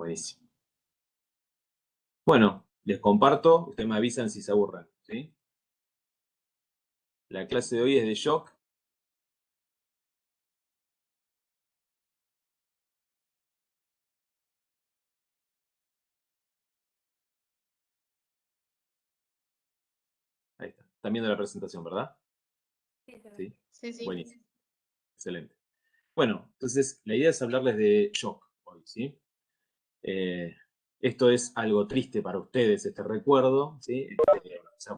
Buenísimo. Bueno, les comparto, ustedes me avisan si se aburran, ¿sí? La clase de hoy es de shock. Ahí está. Están viendo la presentación, ¿verdad? Sí. Sí, sí. Buenísimo. Excelente. Bueno, entonces la idea es hablarles de shock hoy, ¿sí? Esto es algo triste para ustedes, este recuerdo, ¿sí? ¿Se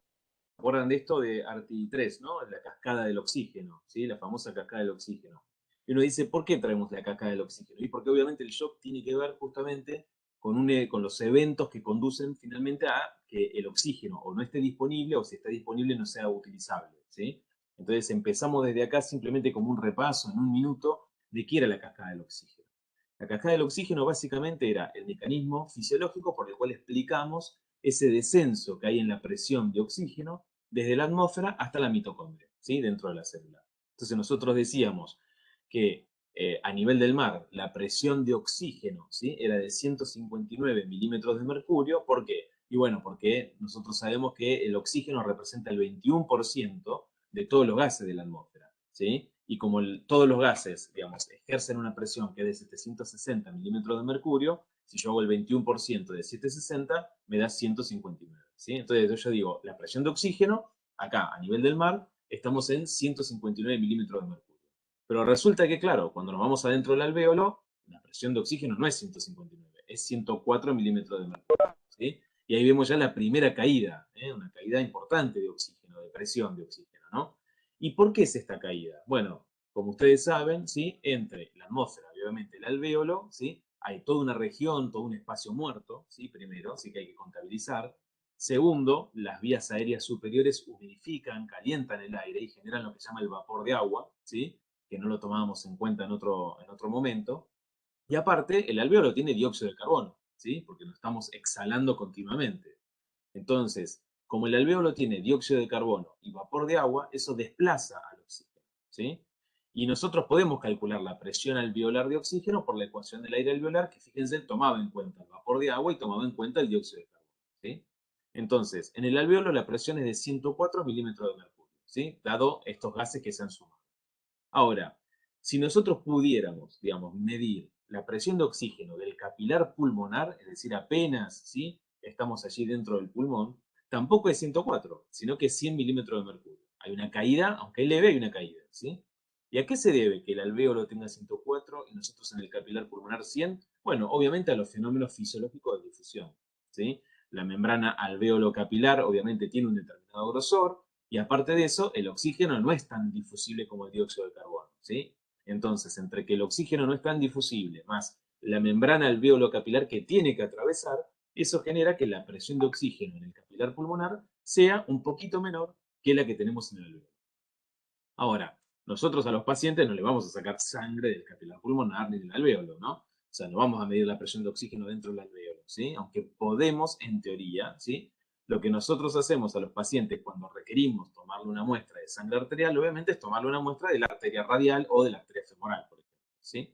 acuerdan de esto de Arti 3, ¿no? La cascada del oxígeno, ¿sí? La famosa cascada del oxígeno. Y uno dice, ¿por qué traemos la cascada del oxígeno? Y porque obviamente el shock tiene que ver justamente con los eventos que conducen finalmente a que el oxígeno o no esté disponible o si está disponible no sea utilizable, ¿sí? Entonces empezamos desde acá simplemente como un repaso en un minuto de qué era la cascada del oxígeno. La cascada del oxígeno básicamente era el mecanismo fisiológico por el cual explicamos ese descenso que hay en la presión de oxígeno desde la atmósfera hasta la mitocondria, ¿sí? Dentro de la célula. Entonces nosotros decíamos que a nivel del mar la presión de oxígeno, ¿sí? Era de 159 milímetros de mercurio. ¿Por qué? Y bueno, porque nosotros sabemos que el oxígeno representa el 21% de todos los gases de la atmósfera, ¿sí? Y como todos los gases, digamos, ejercen una presión que es de 760 milímetros de mercurio, si yo hago el 21% de 760, me da 159, ¿sí? Entonces yo digo, la presión de oxígeno, acá a nivel del mar, estamos en 159 milímetros de mercurio. Pero resulta que, claro, cuando nos vamos adentro del alvéolo, la presión de oxígeno no es 159, es 104 milímetros de mercurio, ¿sí? Y ahí vemos ya la primera caída, una caída importante de oxígeno, de presión de oxígeno, ¿no? ¿Y por qué es esta caída? Bueno, como ustedes saben, ¿sí? Entre la atmósfera y obviamente el alvéolo, ¿sí? Hay toda una región, todo un espacio muerto, ¿sí? Primero, sí que hay que contabilizar. Segundo, las vías aéreas superiores humidifican, calientan el aire y generan lo que se llama el vapor de agua, ¿sí? Que no lo tomábamos en cuenta en otro momento. Y aparte, el alvéolo tiene dióxido de carbono, ¿sí? Porque lo estamos exhalando continuamente. Entonces, como el alvéolo tiene dióxido de carbono y vapor de agua, eso desplaza al oxígeno, ¿sí? Y nosotros podemos calcular la presión alveolar de oxígeno por la ecuación del aire alveolar, que fíjense, tomaba en cuenta el vapor de agua y tomaba en cuenta el dióxido de carbono, ¿sí? Entonces, en el alvéolo la presión es de 104 milímetros de mercurio, ¿sí? Dado estos gases que se han sumado. Ahora, si nosotros pudiéramos, digamos, medir la presión de oxígeno del capilar pulmonar, es decir, apenas, ¿sí? Estamos allí dentro del pulmón, tampoco es 104, sino que es 100 milímetros de mercurio. Hay una caída, aunque es leve, hay una caída, ¿sí? ¿Y a qué se debe que el alvéolo tenga 104 y nosotros en el capilar pulmonar 100? Bueno, obviamente a los fenómenos fisiológicos de difusión, ¿sí? La membrana alvéolo capilar obviamente tiene un determinado grosor, y aparte de eso, el oxígeno no es tan difusible como el dióxido de carbono, ¿sí? Entonces, entre que el oxígeno no es tan difusible, más la membrana alvéolo capilar que tiene que atravesar, eso genera que la presión de oxígeno en el capilar pulmonar sea un poquito menor que la que tenemos en el alvéolo. Ahora, nosotros a los pacientes no le vamos a sacar sangre del capilar pulmonar ni del alvéolo, ¿no? O sea, no vamos a medir la presión de oxígeno dentro del alvéolo, ¿sí? Aunque podemos, en teoría, ¿sí? Lo que nosotros hacemos a los pacientes cuando requerimos tomarle una muestra de sangre arterial, obviamente es tomarle una muestra de la arteria radial o de la arteria femoral, por ejemplo, ¿sí?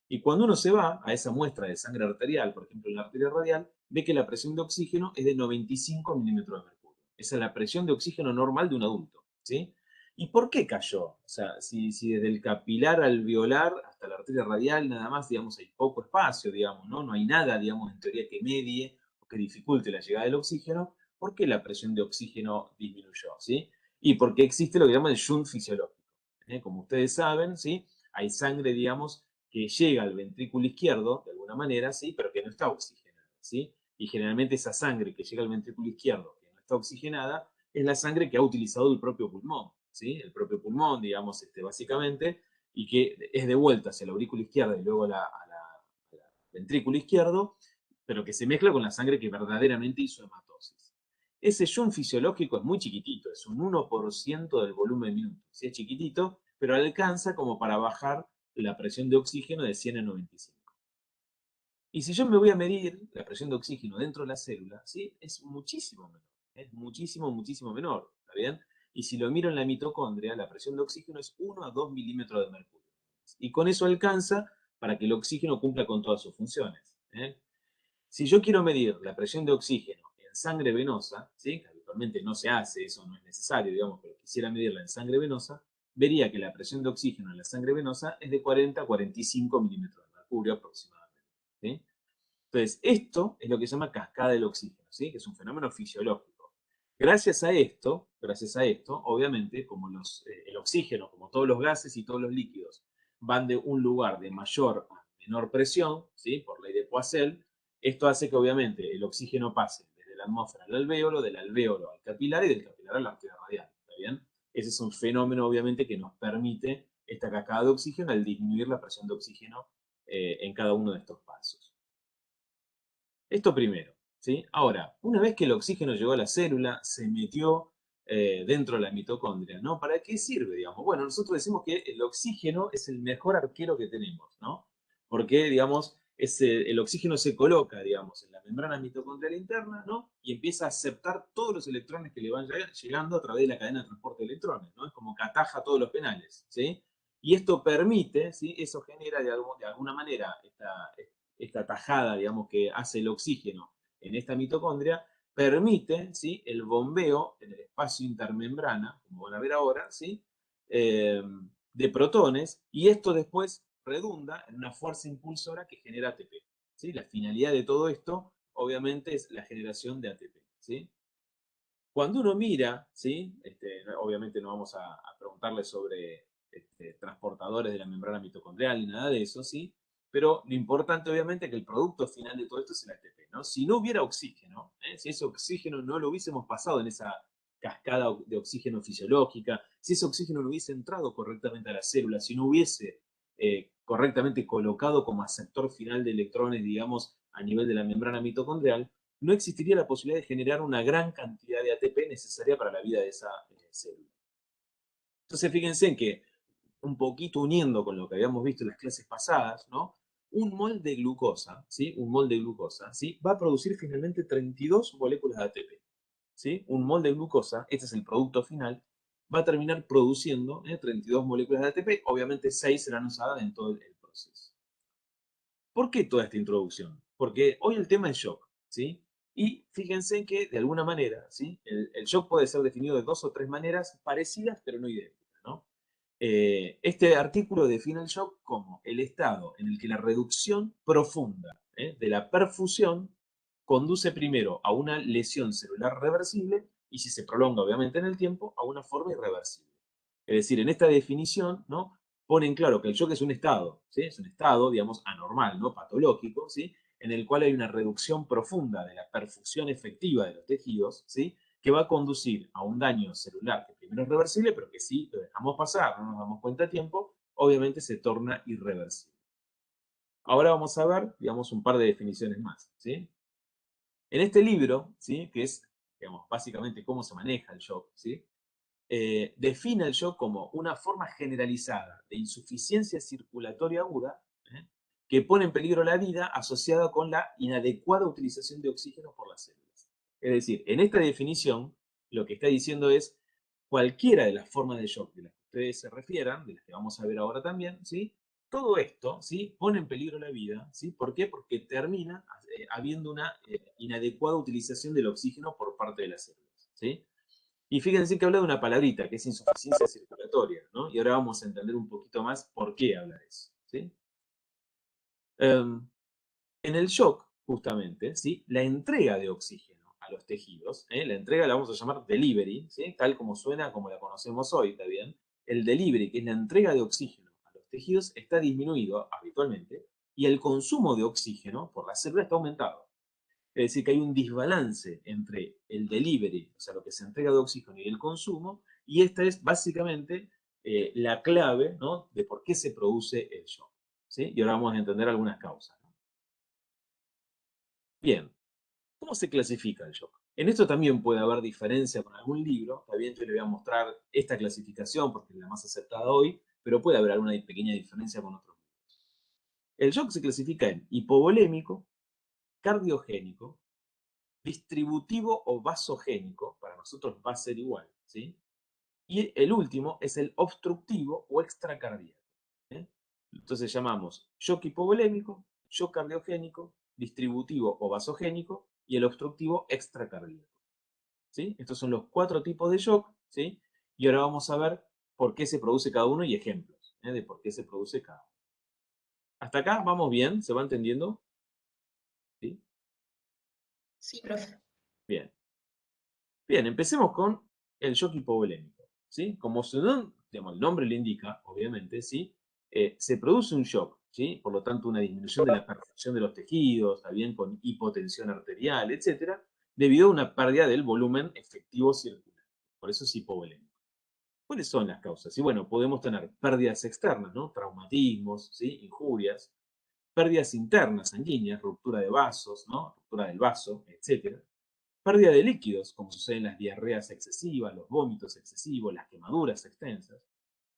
Y cuando uno se va a esa muestra de sangre arterial, por ejemplo, en la arteria radial, ve que la presión de oxígeno es de 95 milímetros de mercurio. Esa es la presión de oxígeno normal de un adulto, ¿sí? ¿Y por qué cayó? O sea, si desde el capilar alveolar hasta la arteria radial nada más, digamos, hay poco espacio, digamos, ¿no? No hay nada, digamos, en teoría que medie o que dificulte la llegada del oxígeno, ¿por qué la presión de oxígeno disminuyó, ¿sí? Y porque existe lo que llaman el shunt fisiológico. Como ustedes saben, ¿sí? Hay sangre, digamos, que llega al ventrículo izquierdo, de alguna manera, ¿sí? Pero que no está oxigenada, ¿sí? Y generalmente esa sangre que llega al ventrículo izquierdo, que no está oxigenada, es la sangre que ha utilizado el propio pulmón, ¿sí? El propio pulmón, digamos, básicamente, y que es de vuelta hacia la aurícula izquierda y luego a la ventrículo izquierdo, pero que se mezcla con la sangre que verdaderamente hizo hematosis. Ese shunt fisiológico es muy chiquitito, es un 1% del volumen minuto, ¿sí? Es chiquitito, pero alcanza como para bajar la presión de oxígeno de 100 a 95. Y si yo me voy a medir la presión de oxígeno dentro de la célula, ¿sí? Es muchísimo menor. Es muchísimo, muchísimo menor. ¿Está bien? Y si lo miro en la mitocondria, la presión de oxígeno es 1 a 2 milímetros de mercurio. Y con eso alcanza para que el oxígeno cumpla con todas sus funciones, ¿eh? Si yo quiero medir la presión de oxígeno en sangre venosa, ¿sí? Que habitualmente no se hace, eso no es necesario, digamos, pero quisiera medirla en sangre venosa, vería que la presión de oxígeno en la sangre venosa es de 40 a 45 milímetros de mercurio aproximadamente. ¿Sí? Entonces, esto es lo que se llama cascada del oxígeno, ¿sí? Que es un fenómeno fisiológico. Gracias a esto, obviamente, como el oxígeno, como todos los gases y todos los líquidos, van de un lugar de mayor a menor presión, ¿sí? Por ley de Poiseuille, esto hace que obviamente el oxígeno pase desde la atmósfera al alvéolo, del alvéolo al capilar y del capilar a la arteria radial, ¿está bien? Ese es un fenómeno, obviamente, que nos permite esta cascada de oxígeno al disminuir la presión de oxígeno en cada uno de estos pasos. Esto primero, ¿sí? Ahora, una vez que el oxígeno llegó a la célula, se metió dentro de la mitocondria, ¿no? ¿Para qué sirve, digamos? Bueno, nosotros decimos que el oxígeno es el mejor arquero que tenemos, ¿no? Porque, digamos, el oxígeno se coloca, digamos, en la membrana mitocondrial interna, ¿no? Y empieza a aceptar todos los electrones que le van llegando a través de la cadena de transporte de electrones, ¿no? Es como que ataja todos los penales, ¿sí? Y esto permite, ¿sí? Eso genera de alguna manera esta tajada, digamos, que hace el oxígeno en esta mitocondria, permite, ¿sí? El bombeo en el espacio intermembrana, como van a ver ahora, ¿sí? De protones, y esto después redunda en una fuerza impulsora que genera ATP. ¿Sí? La finalidad de todo esto, obviamente, es la generación de ATP. ¿Sí? Cuando uno mira, ¿sí? Obviamente no vamos a preguntarle sobre transportadores de la membrana mitocondrial ni nada de eso, ¿sí? Pero lo importante, obviamente, es que el producto final de todo esto es el ATP, ¿no? Si no hubiera oxígeno, si ese oxígeno no lo hubiésemos pasado en esa cascada de oxígeno fisiológica, si ese oxígeno no hubiese entrado correctamente a la célula, si no hubiese correctamente colocado como aceptor final de electrones, digamos, a nivel de la membrana mitocondrial, no existiría la posibilidad de generar una gran cantidad de ATP necesaria para la vida de esa célula. Entonces, fíjense en que, un poquito uniendo con lo que habíamos visto en las clases pasadas, ¿no? Un mol de glucosa, ¿sí? Un mol de glucosa, ¿sí? Va a producir finalmente 32 moléculas de ATP, ¿sí? Un mol de glucosa, este es el producto final, va a terminar produciendo 32 moléculas de ATP, obviamente 6 serán usadas en todo el proceso. ¿Por qué toda esta introducción? Porque hoy el tema es shock, ¿sí? Y fíjense que, de alguna manera, ¿sí? El shock puede ser definido de dos o tres maneras parecidas, pero no idénticas, ¿no? Este artículo define el shock como el estado en el que la reducción profunda de la perfusión conduce primero a una lesión celular reversible y, si se prolonga obviamente en el tiempo, a una forma irreversible. Es decir, en esta definición, ¿no? Ponen claro que el shock es un estado, ¿sí? Es un estado, digamos, anormal, ¿no? Patológico, ¿sí? En el cual hay una reducción profunda de la perfusión efectiva de los tejidos, ¿sí? Que va a conducir a un daño celular que primero es reversible, pero que si lo dejamos pasar, no nos damos cuenta a tiempo, obviamente se torna irreversible. Ahora vamos a ver, digamos, un par de definiciones más, ¿sí? En este libro, ¿sí? Que es, digamos, básicamente cómo se maneja el shock, ¿sí? Define el shock como una forma generalizada de insuficiencia circulatoria aguda que pone en peligro la vida asociada con la inadecuada utilización de oxígeno por las células. Es decir, en esta definición, lo que está diciendo es cualquiera de las formas de shock de las que ustedes se refieran, de las que vamos a ver ahora también, ¿sí? Todo esto, ¿sí? Pone en peligro la vida, ¿sí? ¿Por qué? Porque termina habiendo una inadecuada utilización del oxígeno por parte de las células, ¿sí? Y fíjense que habla de una palabrita, que es insuficiencia circulatoria, ¿no? Y ahora vamos a entender un poquito más por qué habla de eso, ¿sí? En el shock, justamente, ¿sí? La entrega de oxígeno a los tejidos, la entrega la vamos a llamar delivery, ¿sí? Tal como suena, como la conocemos hoy, ¿está bien? El delivery, que es la entrega de oxígeno a los tejidos, está disminuido habitualmente y el consumo de oxígeno por la célula está aumentado. Es decir, que hay un desbalance entre el delivery, o sea, lo que se entrega de oxígeno y el consumo, y esta es básicamente la clave, ¿no? De por qué se produce el shock, ¿sí? Y ahora vamos a entender algunas causas, ¿no? Bien, ¿cómo se clasifica el shock? En esto también puede haber diferencia con algún libro, está bien, yo le voy a mostrar esta clasificación porque es la más aceptada hoy, pero puede haber alguna pequeña diferencia con otros libros. El shock se clasifica en hipovolémico, cardiogénico, distributivo o vasogénico, para nosotros va a ser igual, ¿sí? Y el último es el obstructivo o extracardíaco, ¿eh? Entonces llamamos shock hipovolémico, shock cardiogénico, distributivo o vasogénico y el obstructivo extracardíaco. ¿Sí? Estos son los 4 tipos de shock, ¿sí? Y ahora vamos a ver por qué se produce cada uno y ejemplos de por qué se produce cada uno. ¿Hasta acá vamos bien? ¿Se va entendiendo? ¿Sí? Sí, profe. Bien. Bien, empecemos con el shock hipovolémico, ¿sí? Como digamos, el nombre le indica, obviamente, ¿sí? Se produce un shock, ¿sí? Por lo tanto, una disminución de la perfusión de los tejidos, también con hipotensión arterial, etcétera, debido a una pérdida del volumen efectivo circular. Por eso es hipovolémico. ¿Cuáles son las causas? Y bueno, podemos tener pérdidas externas, ¿no? Traumatismos, ¿sí? Injurias, pérdidas internas sanguíneas, ruptura de vasos, ¿no? Ruptura del vaso, etcétera. Pérdida de líquidos, como sucede en las diarreas excesivas, los vómitos excesivos, las quemaduras extensas,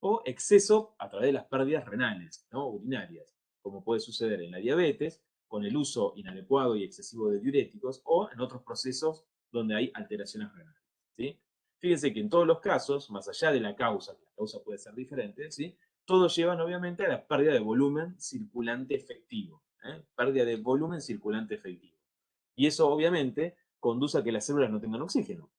o exceso a través de las pérdidas renales, ¿no? Urinarias, como puede suceder en la diabetes, con el uso inadecuado y excesivo de diuréticos, o en otros procesos donde hay alteraciones renales, ¿sí? Fíjense que en todos los casos, más allá de la causa, que la causa puede ser diferente, ¿sí? Todos llevan obviamente a la pérdida de volumen circulante efectivo, pérdida de volumen circulante efectivo. Y eso obviamente conduce a que las células no tengan oxígeno.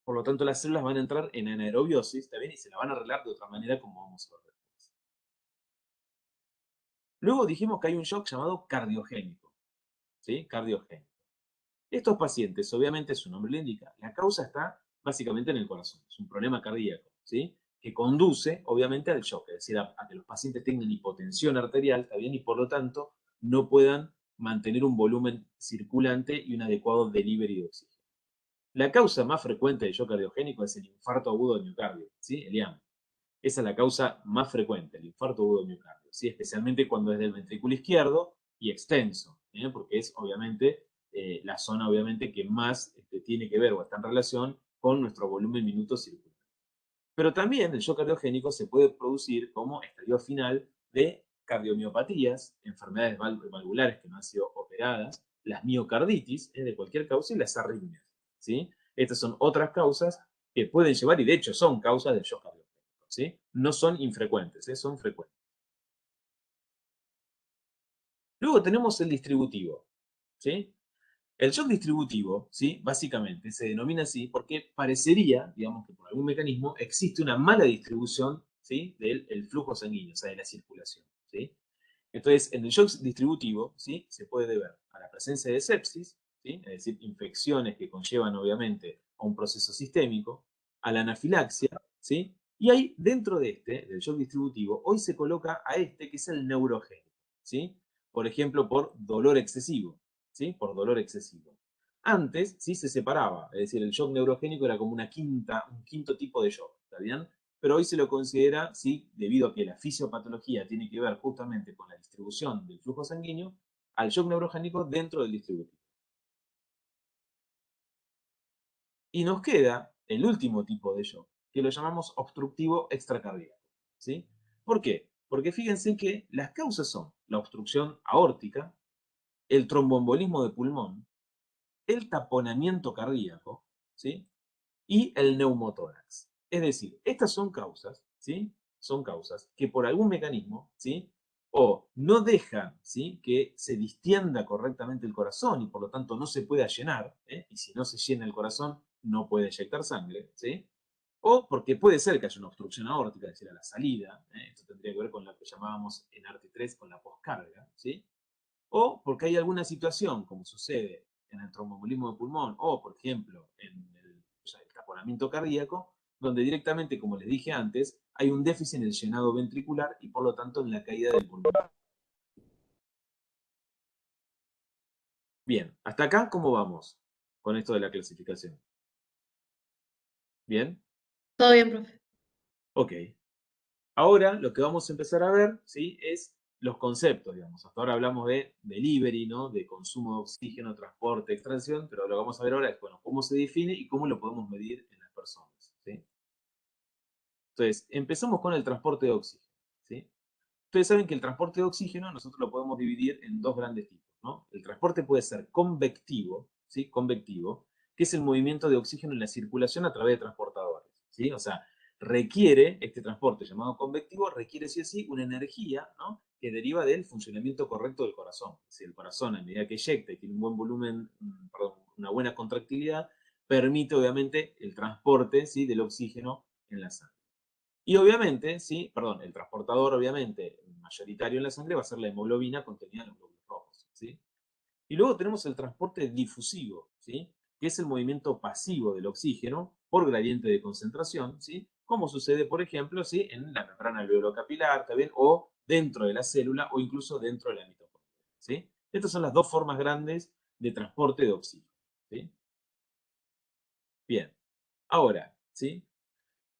Por lo tanto, las células van a entrar en anaerobiosis, ¿está bien? Y se la van a arreglar de otra manera, como vamos a ver después. Luego dijimos que hay un shock llamado cardiogénico, ¿sí? Cardiogénico. Estos pacientes, obviamente, su nombre le indica, la causa está básicamente en el corazón, es un problema cardíaco, ¿sí? Que conduce, obviamente, al shock, es decir, a que los pacientes tengan hipotensión arterial, ¿está bien? Y por lo tanto, no puedan mantener un volumen circulante y un adecuado delivery de oxígeno. La causa más frecuente de shock cardiogénico es el infarto agudo del miocardio, ¿sí? El IAM. Esa es la causa más frecuente, el infarto agudo del miocardio, ¿sí? Especialmente cuando es del ventrículo izquierdo y extenso, porque es obviamente la zona obviamente que más tiene que ver o está en relación con nuestro volumen minuto circular. Pero también el shock cardiogénico se puede producir como estadio final de cardiomiopatías, enfermedades valvulares que no han sido operadas, las miocarditis, de cualquier causa, y las arritmias, ¿sí? Estas son otras causas que pueden llevar, y de hecho son causas del shock cardiogénico, ¿sí? No son infrecuentes, son frecuentes. Luego tenemos el distributivo, ¿sí? El shock distributivo, ¿sí? Básicamente se denomina así porque parecería, digamos que por algún mecanismo, existe una mala distribución, ¿sí? Del flujo sanguíneo, o sea, de la circulación, ¿sí? Entonces, en el shock distributivo, ¿sí? Se puede deber a la presencia de sepsis, ¿sí? Es decir, infecciones que conllevan obviamente a un proceso sistémico, a la anafilaxia, ¿sí? Y ahí, dentro de del shock distributivo, hoy se coloca a que es el neurogénico, ¿sí? Por ejemplo, por dolor excesivo, ¿sí? Por dolor excesivo. Antes, sí se separaba, es decir, el shock neurogénico era como un quinto tipo de shock, ¿está bien? Pero hoy se lo considera, sí, debido a que la fisiopatología tiene que ver justamente con la distribución del flujo sanguíneo, al shock neurogénico dentro del distributivo. Y nos queda el último tipo de shock, que lo llamamos obstructivo extracardíaco, ¿sí? ¿Por qué? Porque fíjense que las causas son la obstrucción aórtica, el tromboembolismo de pulmón, el taponamiento cardíaco, ¿sí? Y el neumotórax. Es decir, estas son causas, ¿sí? Son causas que por algún mecanismo, ¿sí? O no dejan, ¿sí? Que se distienda correctamente el corazón y por lo tanto no se pueda llenar, y si no se llena el corazón no puede eyectar sangre, ¿sí? O porque puede ser que haya una obstrucción aórtica, es decir, a la salida, esto tendría que ver con lo que llamábamos en Arte 3 con la poscarga, ¿sí? O porque hay alguna situación, como sucede en el tromboembolismo de pulmón, o por ejemplo en el taponamiento cardíaco, donde directamente, como les dije antes, hay un déficit en el llenado ventricular y por lo tanto en la caída del pulmón. Bien, hasta acá, ¿cómo vamos con esto de la clasificación? ¿Bien? Todo bien, profe. Ok. Ahora lo que vamos a empezar a ver, ¿sí? Es los conceptos, digamos. Hasta ahora hablamos de delivery, ¿no? De consumo de oxígeno, transporte, extracción, pero lo que vamos a ver ahora es, bueno, cómo se define y cómo lo podemos medir en las personas, ¿sí? Entonces, empezamos con el transporte de oxígeno, ¿sí? Ustedes saben que el transporte de oxígeno nosotros lo podemos dividir en dos grandes tipos, ¿no? El transporte puede ser convectivo, ¿sí? Convectivo, que es el movimiento de oxígeno en la circulación a través de transportadores, ¿sí? O sea, requiere, este transporte llamado convectivo, requiere sí o sí una energía, ¿no?, que deriva del funcionamiento correcto del corazón. Si el corazón, a medida que eyecta y tiene un buen volumen, perdón, una buena contractilidad, permite obviamente el transporte, ¿sí?, del oxígeno en la sangre. Y obviamente, ¿sí?, perdón, el transportador obviamente mayoritario en la sangre va a ser la hemoglobina contenida en los glóbulos rojos, ¿sí? Y luego tenemos el transporte difusivo, ¿sí?, que es el movimiento pasivo del oxígeno por gradiente de concentración, ¿sí?, como sucede, por ejemplo, ¿sí?, en la membrana alveolo-capilar, ¿está bien?, o dentro de la célula, o incluso dentro de la mitocondria, ¿sí? Estas son las dos formas grandes de transporte de oxígeno, ¿sí? Bien, ahora, ¿sí?,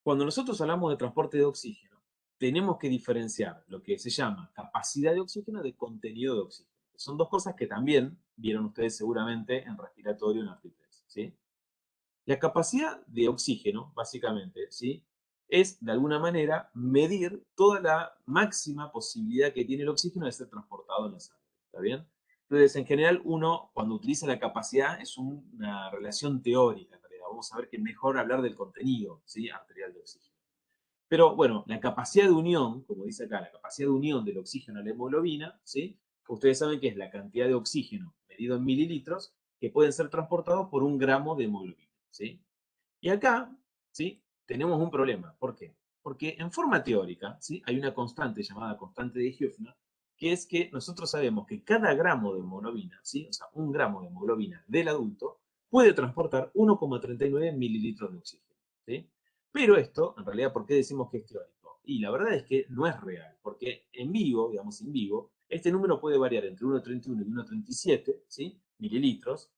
cuando nosotros hablamos de transporte de oxígeno, tenemos que diferenciar lo que se llama capacidad de oxígeno de contenido de oxígeno. Son dos cosas que también vieron ustedes seguramente en respiratorio en ARTI3, ¿sí? La capacidad de oxígeno, básicamente, ¿sí?, es, de alguna manera, medir toda la máxima posibilidad que tiene el oxígeno de ser transportado en la sangre, ¿está bien? Entonces, en general, uno, cuando utiliza la capacidad, es una relación teórica, en realidad. Vamos a ver que es mejor hablar del contenido, ¿sí?, arterial de oxígeno. Pero, bueno, la capacidad de unión, como dice acá, la capacidad de unión del oxígeno a la hemoglobina, ¿sí?, ustedes saben que es la cantidad de oxígeno medido en mililitros que pueden ser transportados por 1 gramo de hemoglobina, ¿sí? Y acá, ¿sí?, tenemos un problema. ¿Por qué? Porque en forma teórica, ¿sí?, hay una constante llamada constante de Höfner, que es que nosotros sabemos que cada gramo de hemoglobina, ¿sí?, o sea, 1 gramo de hemoglobina del adulto, puede transportar 1,39 mililitros de oxígeno, ¿sí? Pero esto, en realidad, ¿por qué decimos que es teórico? Y la verdad es que no es real, porque en vivo, digamos in vivo, este número puede variar entre 1,31 y 1,37, ¿sí?, mililitros.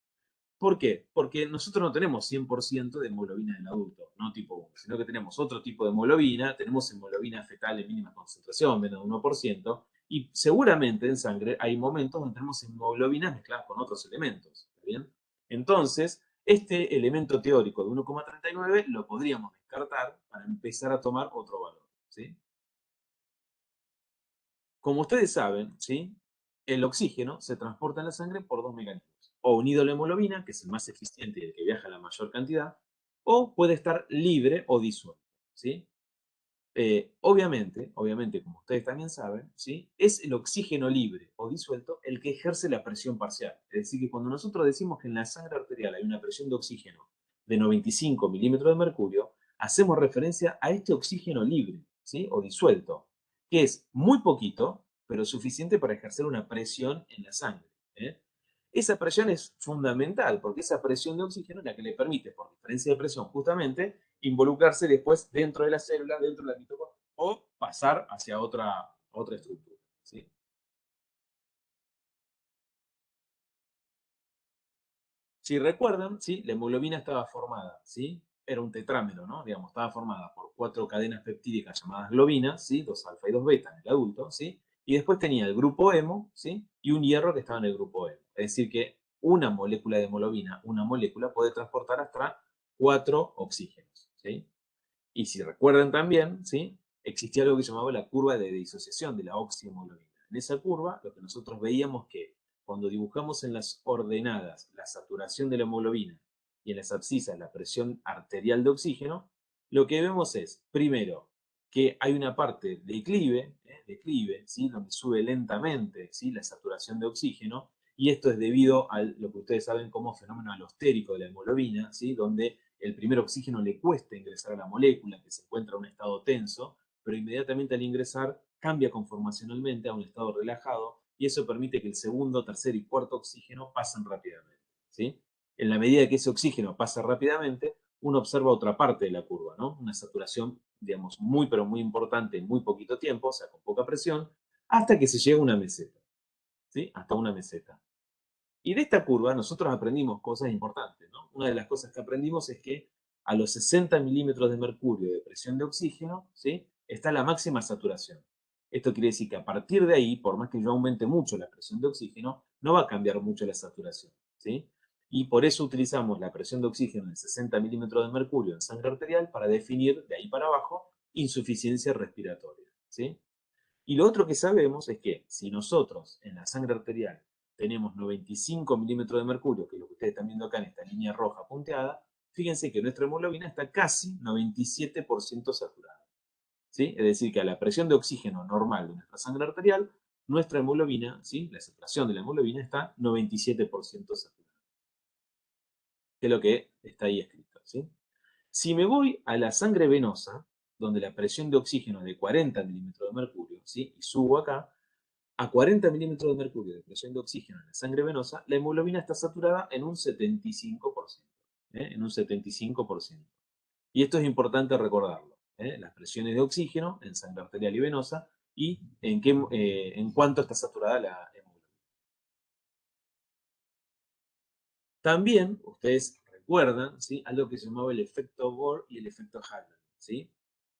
¿Por qué? Porque nosotros no tenemos 100% de hemoglobina del adulto, no tipo 1, sino que tenemos otro tipo de hemoglobina, tenemos hemoglobina fetal de mínima concentración, menos de 1%, y seguramente en sangre hay momentos donde tenemos hemoglobinas mezcladas con otros elementos, ¿está bien? Entonces, este elemento teórico de 1,39 lo podríamos descartar para empezar a tomar otro valor, ¿sí? Como ustedes saben, ¿sí?, el oxígeno se transporta en la sangre por dos mecanismos. O unido a la hemoglobina, que es el más eficiente y el que viaja la mayor cantidad, o puede estar libre o disuelto, ¿sí? Obviamente, como ustedes también saben, ¿sí?, es el oxígeno libre o disuelto el que ejerce la presión parcial. Es decir, que cuando nosotros decimos que en la sangre arterial hay una presión de oxígeno de 95 milímetros de mercurio, hacemos referencia a este oxígeno libre, ¿sí?, o disuelto, que es muy poquito, pero suficiente para ejercer una presión en la sangre, ¿eh? Esa presión es fundamental, porque esa presión de oxígeno es la que le permite, por diferencia de presión justamente, involucrarse después dentro de la célula, dentro de la mitocondria, o pasar hacia otra estructura, ¿sí? Si recuerdan, ¿sí?, la hemoglobina estaba formada, ¿sí?, era un tetrámero, ¿no?, digamos, estaba formada por 4 cadenas peptídicas llamadas globinas, ¿sí?, 2 alfa y 2 beta en el adulto, ¿sí?, y después tenía el grupo hemo, ¿sí?, y un hierro que estaba en el grupo hemo. Es decir, que una molécula de hemoglobina, una molécula, puede transportar hasta 4 oxígenos, ¿sí? Y si recuerdan también, ¿sí?, existía algo que se llamaba la curva de disociación de la oxihemoglobina. En esa curva, lo que nosotros veíamos que cuando dibujamos en las ordenadas la saturación de la hemoglobina y en las abscisas la presión arterial de oxígeno, lo que vemos es, primero, que hay una parte declive, ¿sí?, donde sube lentamente, ¿sí?, la saturación de oxígeno, y esto es debido a lo que ustedes saben como fenómeno alostérico de la hemoglobina, ¿sí?, donde el primer oxígeno le cuesta ingresar a la molécula, que se encuentra en un estado tenso, pero inmediatamente al ingresar cambia conformacionalmente a un estado relajado, y eso permite que el segundo, tercer y cuarto oxígeno pasen rápidamente, ¿sí? En la medida que ese oxígeno pasa rápidamente, uno observa otra parte de la curva, ¿no?, una saturación, digamos, muy pero muy importante en muy poquito tiempo, o sea, con poca presión, hasta que se llega a una meseta, ¿sí?, hasta una meseta. Y de esta curva nosotros aprendimos cosas importantes, ¿no? Una de las cosas que aprendimos es que a los 60 milímetros de mercurio de presión de oxígeno, ¿sí?, está la máxima saturación. Esto quiere decir que a partir de ahí, por más que yo aumente mucho la presión de oxígeno, no va a cambiar mucho la saturación, ¿sí? Y por eso utilizamos la presión de oxígeno de 60 milímetros de mercurio en sangre arterial para definir de ahí para abajo insuficiencia respiratoria, ¿sí? Y lo otro que sabemos es que si nosotros en la sangre arterial tenemos 95 milímetros de mercurio, que es lo que ustedes están viendo acá en esta línea roja punteada, fíjense que nuestra hemoglobina está casi 97% saturada. ¿Sí? Es decir, que a la presión de oxígeno normal de nuestra sangre arterial, nuestra hemoglobina, ¿sí? La saturación de la hemoglobina está 97% saturada. Que es lo que está ahí escrito. ¿Sí? Si me voy a la sangre venosa, donde la presión de oxígeno es de 40 milímetros de mercurio, ¿sí? Y subo acá, a 40 milímetros de mercurio de presión de oxígeno en la sangre venosa, la hemoglobina está saturada en un 75%. En un 75%. Y esto es importante recordarlo. Las presiones de oxígeno en sangre arterial y venosa y en cuánto está saturada la hemoglobina. También ustedes recuerdan, ¿sí?, algo que se llamaba el efecto Bohr y el efecto Halley. ¿Sí?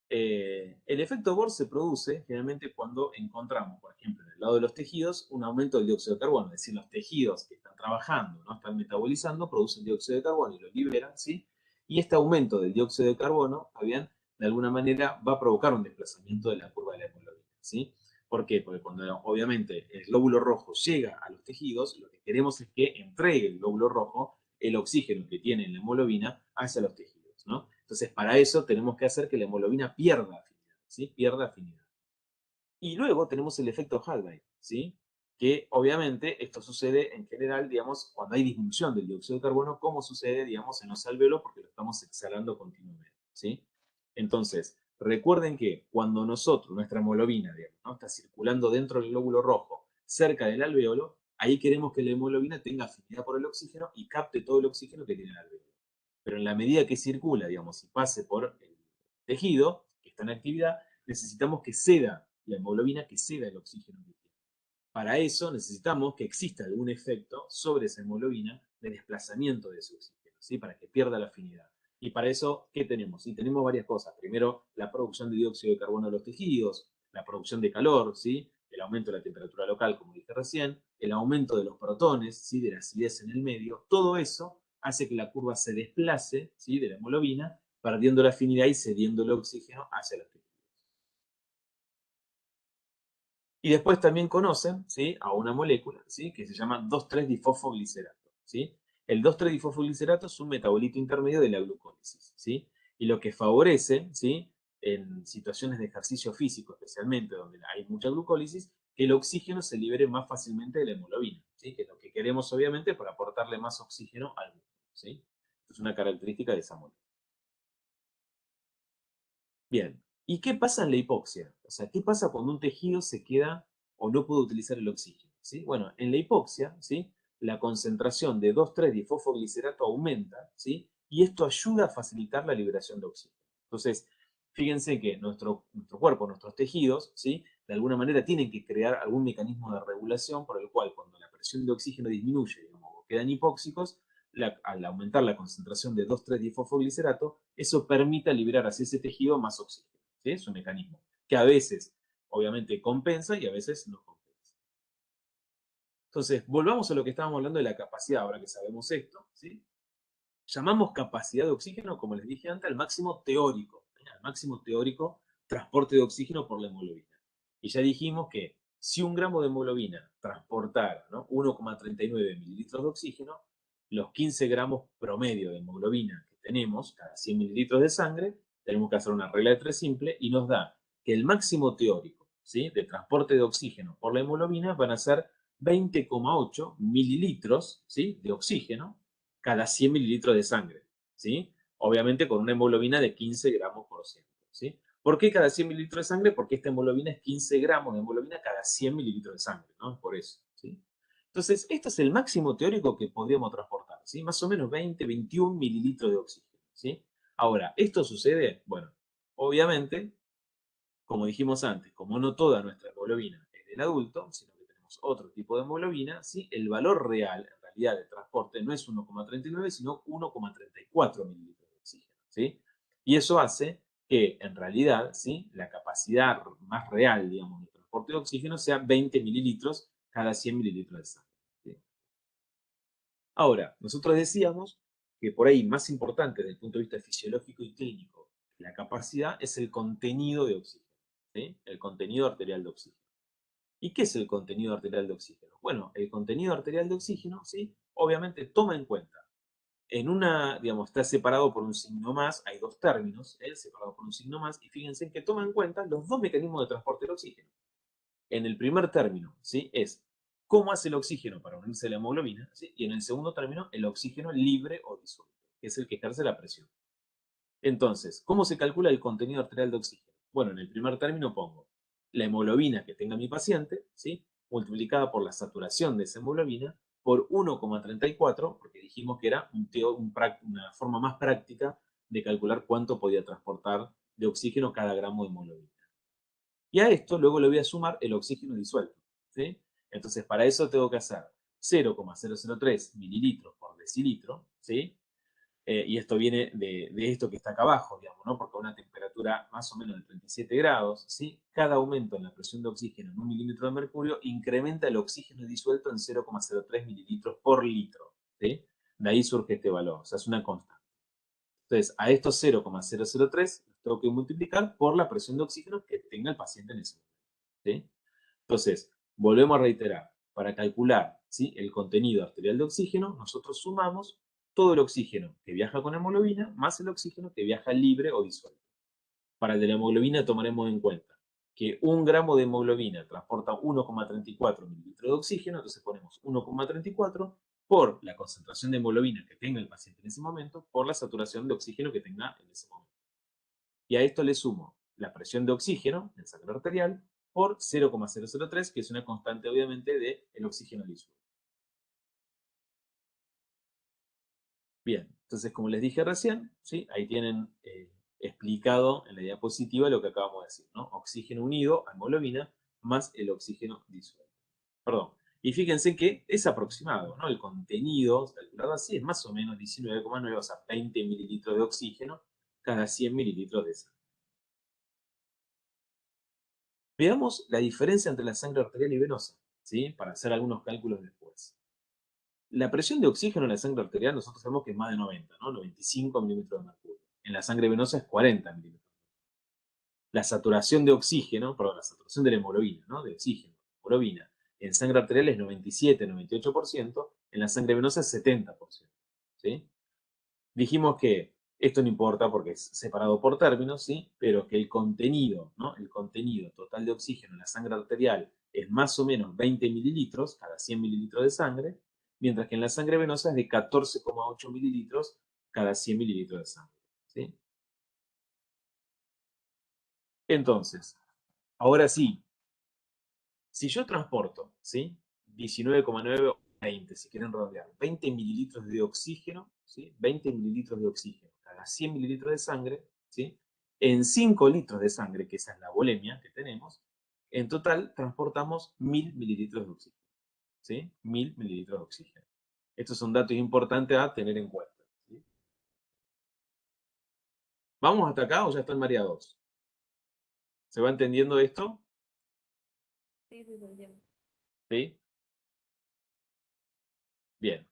El efecto Bohr se produce generalmente cuando encontramos, por ejemplo, en el lado de los tejidos, un aumento del dióxido de carbono. Es decir, los tejidos que están trabajando, ¿no?, están metabolizando, producen dióxido de carbono y lo liberan, ¿sí? Y este aumento del dióxido de carbono, bien, de alguna manera va a provocar un desplazamiento de la curva de la hemoglobina, ¿sí? ¿Por qué? Porque cuando obviamente el glóbulo rojo llega a los tejidos, lo que queremos es que entregue el glóbulo rojo el oxígeno que tiene en la hemoglobina hacia los tejidos, ¿no? Entonces, para eso tenemos que hacer que la hemoglobina pierda afinidad, ¿sí? Pierda afinidad. Y luego tenemos el efecto Halley, ¿sí? Que obviamente esto sucede en general, digamos, cuando hay disminución del dióxido de carbono, como sucede, digamos, en los alvéolos, porque lo estamos exhalando continuamente, ¿sí? Entonces, recuerden que cuando nosotros, nuestra hemoglobina, digamos, ¿no?, está circulando dentro del glóbulo rojo, cerca del alvéolo, ahí queremos que la hemoglobina tenga afinidad por el oxígeno y capte todo el oxígeno que tiene el alvéolo. Pero en la medida que circula, digamos, y pase por el tejido que está en actividad, necesitamos que ceda la hemoglobina, que ceda el oxígeno que tiene. Para eso necesitamos que exista algún efecto sobre esa hemoglobina de desplazamiento de ese oxígeno, ¿sí?, para que pierda la afinidad. Y para eso, ¿qué tenemos? Sí, tenemos varias cosas. Primero, la producción de dióxido de carbono de los tejidos, la producción de calor, ¿sí?, el aumento de la temperatura local, como dije recién, el aumento de los protones, ¿sí?, de la acidez en el medio. Todo eso hace que la curva se desplace, ¿sí?, de la hemoglobina, perdiendo la afinidad y cediendo el oxígeno hacia los tejidos. Y después también conocen, ¿sí?, a una molécula, ¿sí?, que se llama 2,3-difosfoglicerato, ¿sí? El 2,3-difosfoglicerato es un metabolito intermedio de la glucólisis, ¿sí? Y lo que favorece, ¿sí?, en situaciones de ejercicio físico, especialmente donde hay mucha glucólisis, que el oxígeno se libere más fácilmente de la hemoglobina, ¿sí?, que es lo que queremos obviamente para aportarle más oxígeno al músculo, ¿sí? Es una característica de esa molécula. Bien, ¿y qué pasa en la hipoxia? O sea, ¿qué pasa cuando un tejido se queda o no puede utilizar el oxígeno? ¿Sí? Bueno, en la hipoxia, ¿sí?, la concentración de 2,3-difosfoglicerato aumenta, ¿sí?, y esto ayuda a facilitar la liberación de oxígeno. Entonces, fíjense que nuestro cuerpo, nuestros tejidos, ¿sí?, de alguna manera tienen que crear algún mecanismo de regulación por el cual cuando la presión de oxígeno disminuye, digamos, o quedan hipóxicos, al aumentar la concentración de 2,3-difosfoglicerato, eso permite liberar hacia ese tejido más oxígeno. ¿Sí? Es un mecanismo que a veces, obviamente, compensa y a veces no compensa. Entonces, volvamos a lo que estábamos hablando de la capacidad, ahora que sabemos esto. ¿Sí? Llamamos capacidad de oxígeno, como les dije antes, al máximo teórico. Al máximo teórico transporte de oxígeno por la hemoglobina. Y ya dijimos que si 1 gramo de hemoglobina transportara, ¿no?, 1,39 mililitros de oxígeno, los 15 gramos promedio de hemoglobina que tenemos cada 100 mililitros de sangre, tenemos que hacer una regla de 3 simple y nos da que el máximo teórico, ¿sí?, de transporte de oxígeno por la hemoglobina van a ser 20,8 mililitros, ¿sí?, de oxígeno cada 100 mililitros de sangre, ¿sí? Obviamente con una hemoglobina de 15 gramos por ciento, ¿sí? ¿Por qué cada 100 mililitros de sangre? Porque esta hemoglobina es 15 gramos de hemoglobina cada 100 mililitros de sangre, ¿no? Por eso, ¿sí? Entonces, esto es el máximo teórico que podríamos transportar, ¿sí? Más o menos 20, 21 mililitros de oxígeno, ¿sí? Ahora, ¿esto sucede? Bueno, obviamente, como dijimos antes, como no toda nuestra hemoglobina es del adulto, sino que tenemos otro tipo de hemoglobina, ¿sí?, el valor real, en realidad, de transporte no es 1,39, sino 1,34 mililitros de oxígeno, ¿sí? Y eso hace que, en realidad, ¿sí?, la capacidad más real, digamos, de transporte de oxígeno sea 20 mililitros cada 100 mililitros de sangre, ¿sí? Ahora, nosotros decíamos que por ahí más importante desde el punto de vista fisiológico y clínico, la capacidad es el contenido de oxígeno, ¿sí?, el contenido arterial de oxígeno. ¿Y qué es el contenido arterial de oxígeno? Bueno, el contenido arterial de oxígeno, ¿sí?, obviamente toma en cuenta En una, digamos, está separado por un signo más, hay dos términos, separados por un signo más, y fíjense que toma en cuenta los dos mecanismos de transporte del oxígeno. En el primer término, ¿sí? Es cómo hace el oxígeno para unirse a la hemoglobina, ¿sí? Y en el segundo término, el oxígeno libre o disuelto, que es el que ejerce la presión. Entonces, ¿cómo se calcula el contenido arterial de oxígeno? Bueno, en el primer término pongo la hemoglobina que tenga mi paciente, ¿sí? Multiplicada por la saturación de esa hemoglobina por 1,34, porque dijimos que era una forma más práctica de calcular cuánto podía transportar de oxígeno cada gramo de hemoglobina. Y a esto luego le voy a sumar el oxígeno disuelto, ¿sí? Entonces, para eso tengo que hacer 0,003 mililitros por decilitro, ¿sí? Y esto viene de esto que está acá abajo, digamos, ¿no? Porque a una temperatura más o menos de 37 grados, ¿sí? Cada aumento en la presión de oxígeno en 1 milímetro de mercurio incrementa el oxígeno disuelto en 0,03 mililitros por litro, ¿sí? De ahí surge este valor, o sea, es una constante. Entonces, a estos 0,003 los tengo que multiplicar por la presión de oxígeno que tenga el paciente en ese momento, ¿sí? Entonces, volvemos a reiterar, para calcular, ¿sí? El contenido arterial de oxígeno, nosotros sumamos todo el oxígeno que viaja con hemoglobina más el oxígeno que viaja libre o disuelto. Para el de la hemoglobina tomaremos en cuenta que 1 gramo de hemoglobina transporta 1,34 mililitros de oxígeno, entonces ponemos 1,34 por la concentración de hemoglobina que tenga el paciente en ese momento, por la saturación de oxígeno que tenga en ese momento. Y a esto le sumo la presión de oxígeno en sangre arterial por 0,003, que es una constante obviamente del oxígeno disuelto. Bien, entonces como les dije recién, ¿sí? Ahí tienen explicado en la diapositiva lo que acabamos de decir, ¿no? Oxígeno unido a hemoglobina más el oxígeno disuelto. Perdón. Y fíjense que es aproximado, ¿no? El contenido, calculado así, es más o menos 19,9, o sea, 20 mililitros de oxígeno cada 100 mililitros de sangre. Veamos la diferencia entre la sangre arterial y venosa, ¿sí? Para hacer algunos cálculos después. La presión de oxígeno en la sangre arterial nosotros sabemos que es más de 90, ¿no? 95 milímetros de mercurio. En la sangre venosa es 40 milímetros. La saturación de oxígeno, perdón, la saturación de la hemoglobina, ¿no? De oxígeno, hemoglobina, en sangre arterial es 97, 98%, en la sangre venosa es 70%, ¿sí? Dijimos que esto no importa porque es separado por términos, ¿sí? Pero que el contenido, ¿no? El contenido total de oxígeno en la sangre arterial es más o menos 20 mililitros cada 100 mililitros de sangre, mientras que en la sangre venosa es de 14,8 mililitros cada 100 mililitros de sangre, ¿sí? Entonces, ahora sí, si yo transporto, ¿sí? 19,9 o 20, si quieren redondear, 20 mililitros de oxígeno, ¿sí? 20 mililitros de oxígeno cada 100 mililitros de sangre, ¿sí? En 5 litros de sangre, que esa es la volemia que tenemos, en total transportamos 1000 mililitros de oxígeno, ¿sí? 1000 mililitros de oxígeno. Estos son datos importantes a tener en cuenta, ¿sí? ¿Vamos hasta acá o ya están mareados? ¿Se va entendiendo esto? Sí, sí, lo entiendo. ¿Sí? Bien.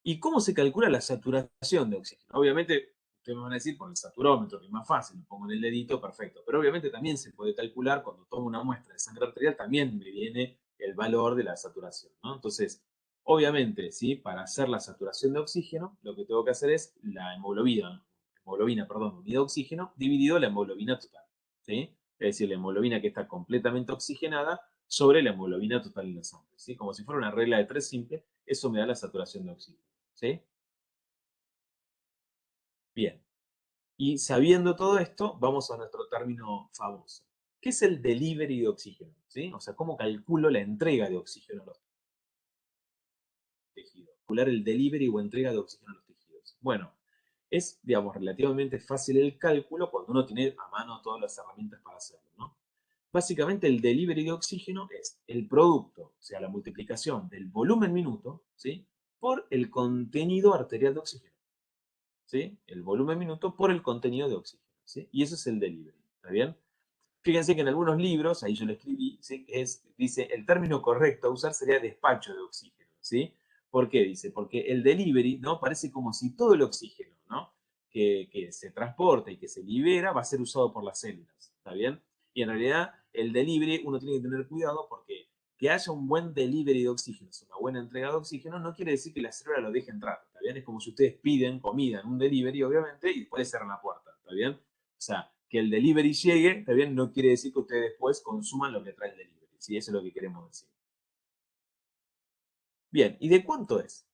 ¿Y cómo se calcula la saturación de oxígeno? Obviamente, ustedes me van a decir por el saturómetro, que es más fácil, lo pongo en el dedito, perfecto. Pero obviamente también se puede calcular, cuando tomo una muestra de sangre arterial, también me viene el valor de la saturación, ¿no? Entonces, obviamente, ¿sí? Para hacer la saturación de oxígeno, lo que tengo que hacer es la hemoglobina, perdón, unida a oxígeno, dividido la hemoglobina total, ¿sí? Es decir, la hemoglobina que está completamente oxigenada sobre la hemoglobina total en la sangre, ¿sí? Como si fuera una regla de tres simple, eso me da la saturación de oxígeno. ¿Sí? Bien. Y sabiendo todo esto, vamos a nuestro término famoso. ¿Qué es el delivery de oxígeno? ¿Sí? O sea, ¿cómo calculo la entrega de oxígeno a los tejidos? Calcular el delivery o entrega de oxígeno a los tejidos. Bueno, es, digamos, relativamente fácil el cálculo cuando uno tiene a mano todas las herramientas para hacerlo, ¿no? Básicamente el delivery de oxígeno es el producto, o sea, la multiplicación del volumen minuto, ¿sí? Por el contenido arterial de oxígeno. ¿Sí? El volumen minuto por el contenido de oxígeno, ¿sí? Y eso es el delivery, ¿está bien? Fíjense que en algunos libros, ahí yo lo escribí, ¿sí? Dice, el término correcto a usar sería despacho de oxígeno, ¿sí? ¿Por qué? Dice, porque el delivery, ¿no? Parece como si todo el oxígeno, ¿no? Que se transporta y que se libera va a ser usado por las células, ¿está bien? Y en realidad el delivery uno tiene que tener cuidado porque que haya un buen delivery de oxígeno, una buena entrega de oxígeno, no quiere decir que la célula lo deje entrar, ¿está bien? Es como si ustedes piden comida en un delivery, obviamente, y después cierran la puerta, ¿está bien? O sea, que el delivery llegue, ¿está bien? No quiere decir que ustedes después consuman lo que trae el delivery, ¿sí? Eso es lo que queremos decir. Bien, ¿y de cuánto es?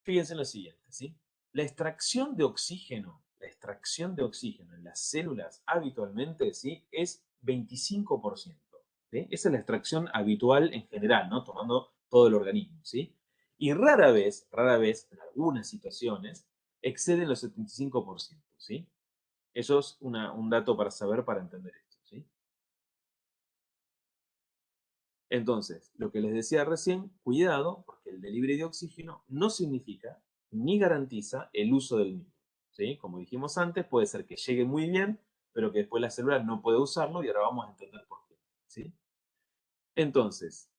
Fíjense en lo siguiente, ¿sí? La extracción de oxígeno en las células habitualmente, ¿sí? Es 25%, ¿sí? Esa es la extracción habitual en general, ¿no? Tomando todo el organismo, ¿sí? Y rara vez, en algunas situaciones, exceden los 75%, ¿sí? Eso es un dato para saber, para entender esto, ¿sí? Entonces, lo que les decía recién, cuidado, porque el delivery de oxígeno no significa ni garantiza el uso del mismo, ¿sí? Como dijimos antes, puede ser que llegue muy bien, pero que después la célula no puede usarlo y ahora vamos a entender por qué, ¿sí? Entonces,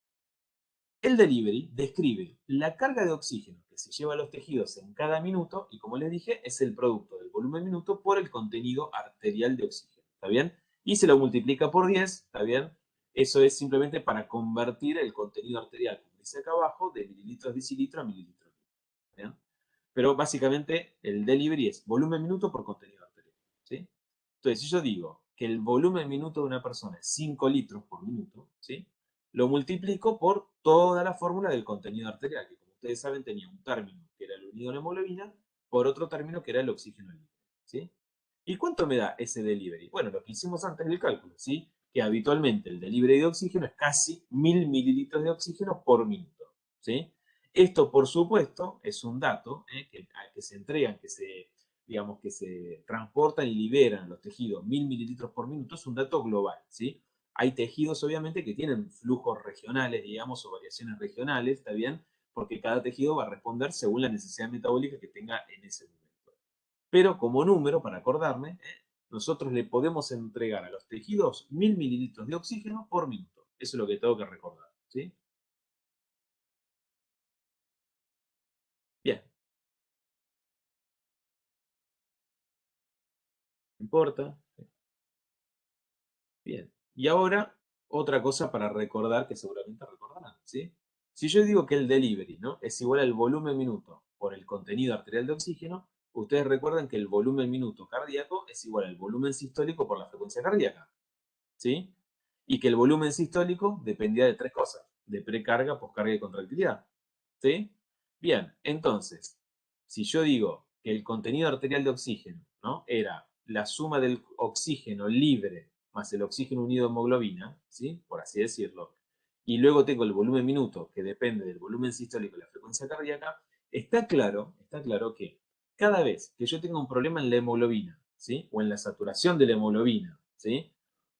el delivery describe la carga de oxígeno que se lleva a los tejidos en cada minuto y, como les dije, es el producto del volumen minuto por el contenido arterial de oxígeno, ¿está bien? Y se lo multiplica por 10, ¿está bien? Eso es simplemente para convertir el contenido arterial, como dice acá abajo, de mililitros decilitro a mililitros. ¿Bien? Pero básicamente el delivery es volumen minuto por contenido arterial, ¿sí? Entonces, si yo digo que el volumen minuto de una persona es 5 litros por minuto, ¿sí? Lo multiplico por toda la fórmula del contenido arterial, que como ustedes saben tenía un término que era el unido a la hemoglobina, por otro término que era el oxígeno libre, ¿sí? ¿Y cuánto me da ese delivery? Bueno, lo que hicimos antes del cálculo, ¿sí? Que habitualmente el delivery de oxígeno es casi 1000 mililitros de oxígeno por minuto, ¿sí? Esto, por supuesto, es un dato que se entregan, digamos, que se transportan y liberan los tejidos 1000 mililitros por minuto, es un dato global, ¿sí? Hay tejidos, obviamente, que tienen flujos regionales, digamos, o variaciones regionales, ¿está bien? Porque cada tejido va a responder según la necesidad metabólica que tenga en ese momento. Pero como número, para acordarme, nosotros le podemos entregar a los tejidos 1000 mililitros de oxígeno por minuto. Eso es lo que tengo que recordar, ¿sí? Bien, no importa. Bien. Y ahora, otra cosa para recordar, que seguramente recordarán, ¿sí? Si yo digo que el delivery, ¿no? Es igual al volumen minuto por el contenido arterial de oxígeno, ustedes recuerdan que el volumen minuto cardíaco es igual al volumen sistólico por la frecuencia cardíaca, ¿sí? Y que el volumen sistólico dependía de tres cosas, de precarga, poscarga y contractilidad, ¿sí? Bien, entonces, si yo digo que el contenido arterial de oxígeno, ¿no? Era la suma del oxígeno libre más el oxígeno unido a hemoglobina, ¿sí? Por así decirlo, y luego tengo el volumen minuto, que depende del volumen sistólico y la frecuencia cardíaca, está claro que cada vez que yo tenga un problema en la hemoglobina, ¿sí? O en la saturación de la hemoglobina, ¿sí?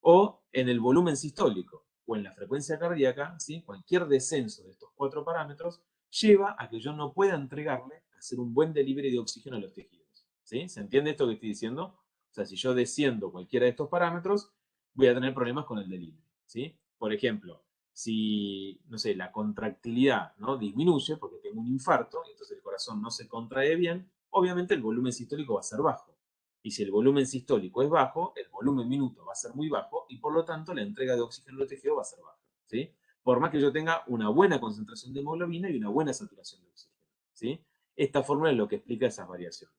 O en el volumen sistólico o en la frecuencia cardíaca, ¿sí? Cualquier descenso de estos cuatro parámetros lleva a que yo no pueda entregarle, hacer un buen delivery de oxígeno a los tejidos, ¿sí? ¿Se entiende esto que estoy diciendo? O sea, si yo desciendo cualquiera de estos parámetros, voy a tener problemas con el delivery, ¿sí? Por ejemplo, si, no sé, la contractilidad, ¿no? Disminuye porque tengo un infarto, y entonces el corazón no se contrae bien, obviamente el volumen sistólico va a ser bajo. Y si el volumen sistólico es bajo, el volumen minuto va a ser muy bajo y por lo tanto la entrega de oxígeno al tejido va a ser baja, ¿sí? Por más que yo tenga una buena concentración de hemoglobina y una buena saturación de oxígeno, ¿sí? Esta fórmula es lo que explica esas variaciones.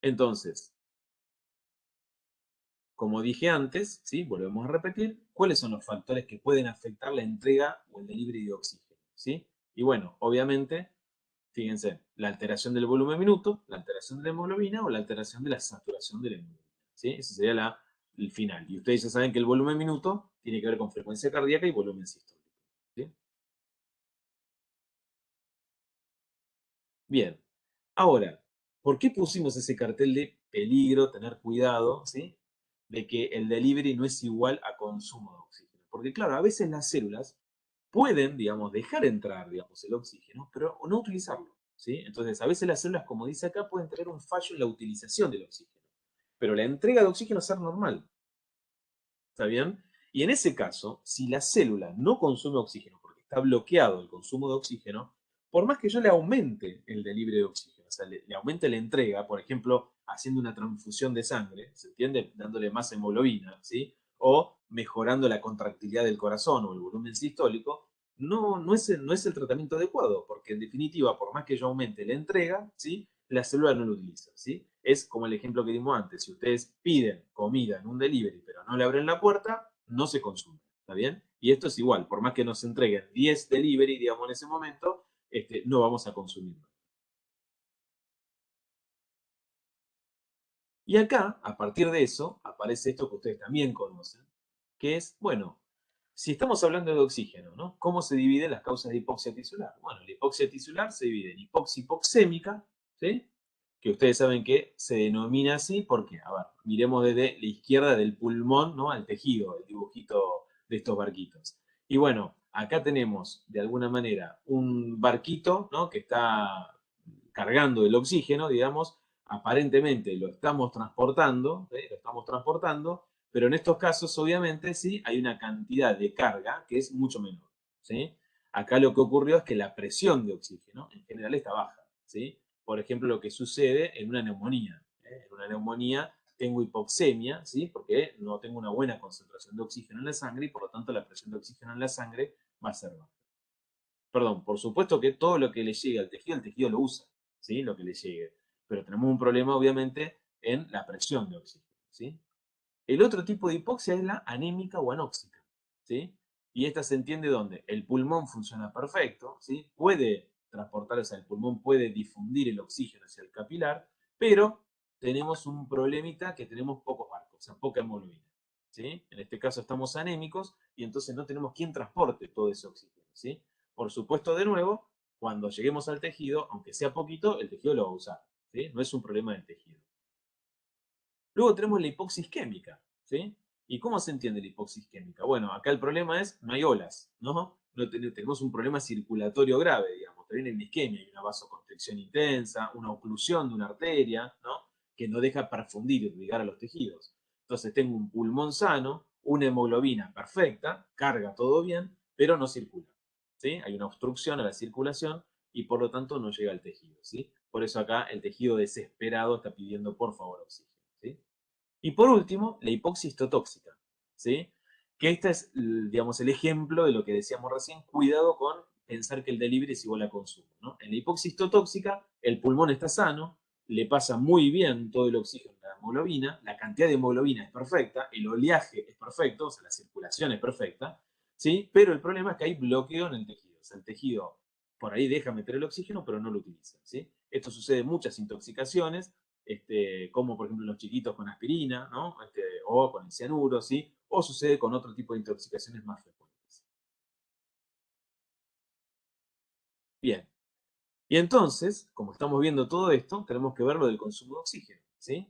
Entonces, como dije antes, ¿sí? Volvemos a repetir, ¿cuáles son los factores que pueden afectar la entrega o el delivery de oxígeno? ¿Sí? Y bueno, obviamente, fíjense, la alteración del volumen minuto, la alteración de la hemoglobina o la alteración de la saturación de la hemoglobina, ¿sí? Ese sería el final. Y ustedes ya saben que el volumen minuto tiene que ver con frecuencia cardíaca y volumen sistólico, ¿sí? Bien, ahora, ¿por qué pusimos ese cartel de peligro, tener cuidado, ¿sí? De que el delivery no es igual a consumo de oxígeno? Porque claro, a veces las células pueden, digamos, dejar entrar, digamos, el oxígeno, pero no utilizarlo, ¿sí? Entonces, a veces las células, como dice acá, pueden tener un fallo en la utilización del oxígeno, pero la entrega de oxígeno es normal, ¿está bien? Y en ese caso, si la célula no consume oxígeno porque está bloqueado el consumo de oxígeno, por más que yo le aumente el delivery de oxígeno, o sea, le aumente la entrega, por ejemplo, haciendo una transfusión de sangre, ¿se entiende? Dándole más hemoglobina, ¿sí? O mejorando la contractilidad del corazón o el volumen sistólico, no es el tratamiento adecuado, porque en definitiva, por más que yo aumente la entrega, ¿sí? La célula no lo utiliza, ¿sí? Es como el ejemplo que dimos antes. Si ustedes piden comida en un delivery, pero no le abren la puerta, no se consume, ¿está bien? Y esto es igual, por más que nos entreguen 10 delivery, digamos, en ese momento, no vamos a consumirlo. Y acá, a partir de eso, aparece esto que ustedes también conocen, que es, bueno, si estamos hablando de oxígeno, ¿no? ¿Cómo se dividen las causas de hipoxia tisular? Bueno, la hipoxia tisular se divide en hipoxia hipoxémica, ¿sí? Que ustedes saben que se denomina así porque, a ver, miremos desde la izquierda del pulmón, ¿no? Al tejido, el dibujito de estos barquitos. Y bueno, acá tenemos, de alguna manera, un barquito, ¿no? Que está cargando el oxígeno, digamos, aparentemente lo estamos transportando, ¿sí? Lo estamos transportando, pero en estos casos, obviamente, sí, hay una cantidad de carga que es mucho menor, ¿sí? Acá lo que ocurrió es que la presión de oxígeno en general está baja, ¿sí? Por ejemplo, lo que sucede en una neumonía. En una neumonía tengo hipoxemia, ¿sí? Porque no tengo una buena concentración de oxígeno en la sangre y por lo tanto la presión de oxígeno en la sangre va a ser baja. Perdón, por supuesto que todo lo que le llegue al tejido, el tejido lo usa, ¿sí? Lo que le llegue. Pero tenemos un problema, obviamente, en la presión de oxígeno, ¿sí? El otro tipo de hipoxia es la anémica o anóxica, ¿sí? Y esta se entiende donde el pulmón funciona perfecto, ¿sí? Puede transportar, o sea, el pulmón puede difundir el oxígeno hacia el capilar, pero tenemos un problemita que tenemos pocos barcos, o sea, poca hemoglobina, ¿sí? En este caso estamos anémicos y entonces no tenemos quien transporte todo ese oxígeno, ¿sí? Por supuesto, de nuevo, cuando lleguemos al tejido, aunque sea poquito, el tejido lo va a usar, ¿sí? No es un problema del tejido. Luego tenemos la hipoxia isquémica, ¿sí? ¿Y cómo se entiende la hipoxia isquémica? Bueno, acá el problema es, no hay olas, ¿no? Tenemos un problema circulatorio grave, digamos. También hay una isquemia, hay una vasoconstricción intensa, una oclusión de una arteria, ¿no? Que no deja perfundir y irrigar a los tejidos. Entonces tengo un pulmón sano, una hemoglobina perfecta, carga todo bien, pero no circula, ¿sí? Hay una obstrucción a la circulación y por lo tanto no llega al tejido, ¿sí? Por eso acá el tejido desesperado está pidiendo por favor oxígeno, ¿sí? Y por último, la hipoxia histotóxica, ¿sí? Que este es, digamos, el ejemplo de lo que decíamos recién, cuidado con pensar que el delivery es igual a consumo, ¿no? En la hipoxia histotóxica, el pulmón está sano, le pasa muy bien todo el oxígeno a la hemoglobina, la cantidad de hemoglobina es perfecta, el oleaje es perfecto, o sea, la circulación es perfecta, ¿sí? Pero el problema es que hay bloqueo en el tejido, o sea, el tejido por ahí deja meter el oxígeno, pero no lo utiliza, ¿sí? Esto sucede en muchas intoxicaciones, como por ejemplo los chiquitos con aspirina, ¿no? O con el cianuro, ¿sí? O sucede con otro tipo de intoxicaciones más frecuentes. Bien, y entonces, como estamos viendo todo esto, tenemos que ver lo del consumo de oxígeno, ¿sí?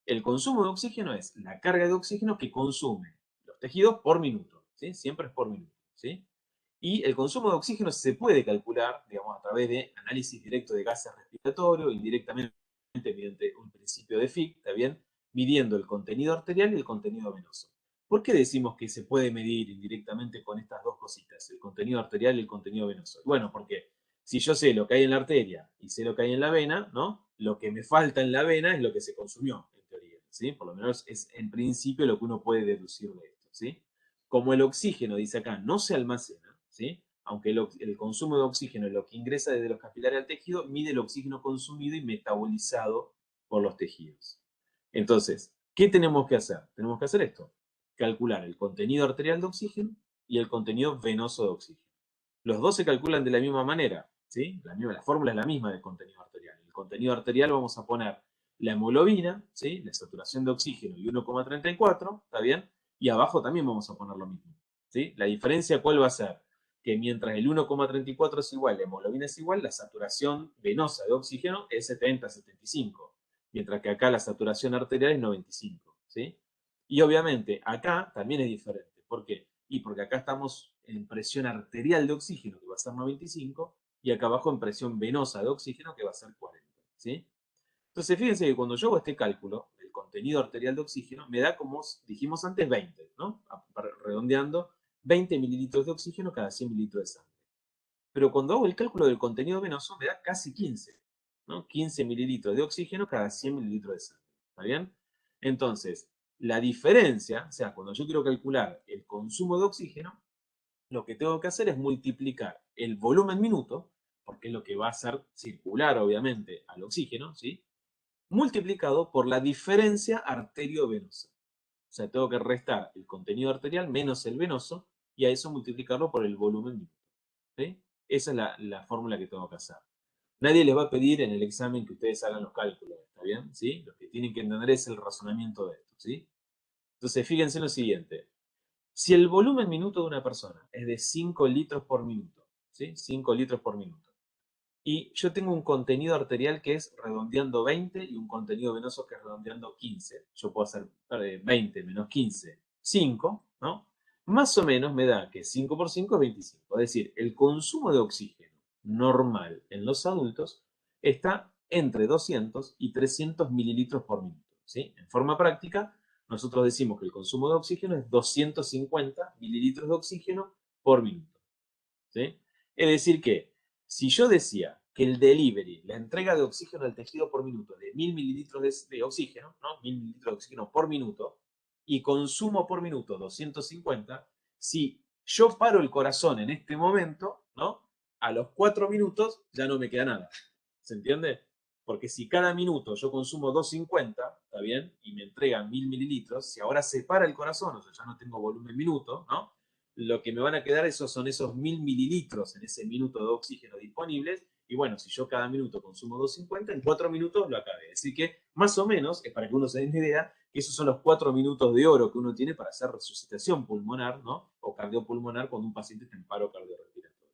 El consumo de oxígeno es la carga de oxígeno que consumen los tejidos por minuto, ¿sí? Siempre es por minuto, ¿sí? Y el consumo de oxígeno se puede calcular, digamos, a través de análisis directo de gases respiratorios, indirectamente mediante un principio de Fick, ¿está bien? Midiendo el contenido arterial y el contenido venoso. ¿Por qué decimos que se puede medir indirectamente con estas dos cositas, el contenido arterial y el contenido venoso? Bueno, porque si yo sé lo que hay en la arteria y sé lo que hay en la vena, ¿no? Lo que me falta en la vena es lo que se consumió, en teoría, ¿sí? Por lo menos es en principio lo que uno puede deducir de esto, ¿sí? Como el oxígeno, dice acá, no se almacena, ¿sí? Aunque el consumo de oxígeno es lo que ingresa desde los capilares al tejido, mide el oxígeno consumido y metabolizado por los tejidos. Entonces, ¿qué tenemos que hacer? Tenemos que hacer esto, calcular el contenido arterial de oxígeno y el contenido venoso de oxígeno. Los dos se calculan de la misma manera, ¿sí? La fórmula es la misma del contenido arterial. El contenido arterial vamos a poner la hemoglobina, ¿sí? La saturación de oxígeno y 1,34, ¿está bien? Y abajo también vamos a poner lo mismo, ¿sí? La diferencia, ¿cuál va a ser? Que mientras el 1,34 es igual, la hemoglobina es igual, la saturación venosa de oxígeno es 70-75, mientras que acá la saturación arterial es 95, ¿sí? Y obviamente acá también es diferente. ¿Por qué? Y porque acá estamos en presión arterial de oxígeno, que va a ser 95, y acá abajo en presión venosa de oxígeno, que va a ser 40, ¿sí? Entonces, fíjense que cuando yo hago este cálculo del contenido arterial de oxígeno, me da, como dijimos antes, 20, ¿no? Redondeando, 20 mililitros de oxígeno cada 100 mililitros de sangre. Pero cuando hago el cálculo del contenido venoso, me da casi 15, ¿no? 15 mililitros de oxígeno cada 100 mililitros de sangre. ¿Está bien? Entonces, la diferencia, o sea, cuando yo quiero calcular el consumo de oxígeno, lo que tengo que hacer es multiplicar el volumen minuto, porque es lo que va a hacer circular, obviamente, al oxígeno, ¿sí? Multiplicado por la diferencia arteriovenosa. O sea, tengo que restar el contenido arterial menos el venoso y a eso multiplicarlo por el volumen minuto. ¿Sí? Esa es la fórmula que tengo que hacer. Nadie les va a pedir en el examen que ustedes hagan los cálculos, ¿está bien? ¿Sí? Lo que tienen que entender es el razonamiento de esto, ¿sí? Entonces, fíjense en lo siguiente. Si el volumen minuto de una persona es de 5 litros por minuto, ¿sí? 5 litros por minuto. Y yo tengo un contenido arterial que es redondeando 20 y un contenido venoso que es redondeando 15. Yo puedo hacer 20 menos 15, 5, ¿no? Más o menos me da que 5 por 5 es 25. Es decir, el consumo de oxígeno normal en los adultos está entre 200 y 300 mililitros por minuto, ¿sí? En forma práctica, nosotros decimos que el consumo de oxígeno es 250 mililitros de oxígeno por minuto, ¿sí? Es decir que si yo decía que el delivery, la entrega de oxígeno al tejido por minuto de 1000 mililitros de oxígeno, ¿no? 1000 mililitros de oxígeno por minuto, y consumo por minuto 250, si yo paro el corazón en este momento, ¿no? A los 4 minutos ya no me queda nada. ¿Se entiende? Porque si cada minuto yo consumo 250, ¿está bien? Y me entregan 1000 mililitros, si ahora se para el corazón, o sea, ya no tengo volumen minuto, ¿no? Lo que me van a quedar son esos 1000 mililitros en ese minuto de oxígeno disponibles. Y bueno, si yo cada minuto consumo 250, en 4 minutos lo acabé. Así que, más o menos, es para que uno se dé una idea, que esos son los 4 minutos de oro que uno tiene para hacer resucitación pulmonar, ¿no? O cardiopulmonar cuando un paciente está en paro cardiorrespiratorio.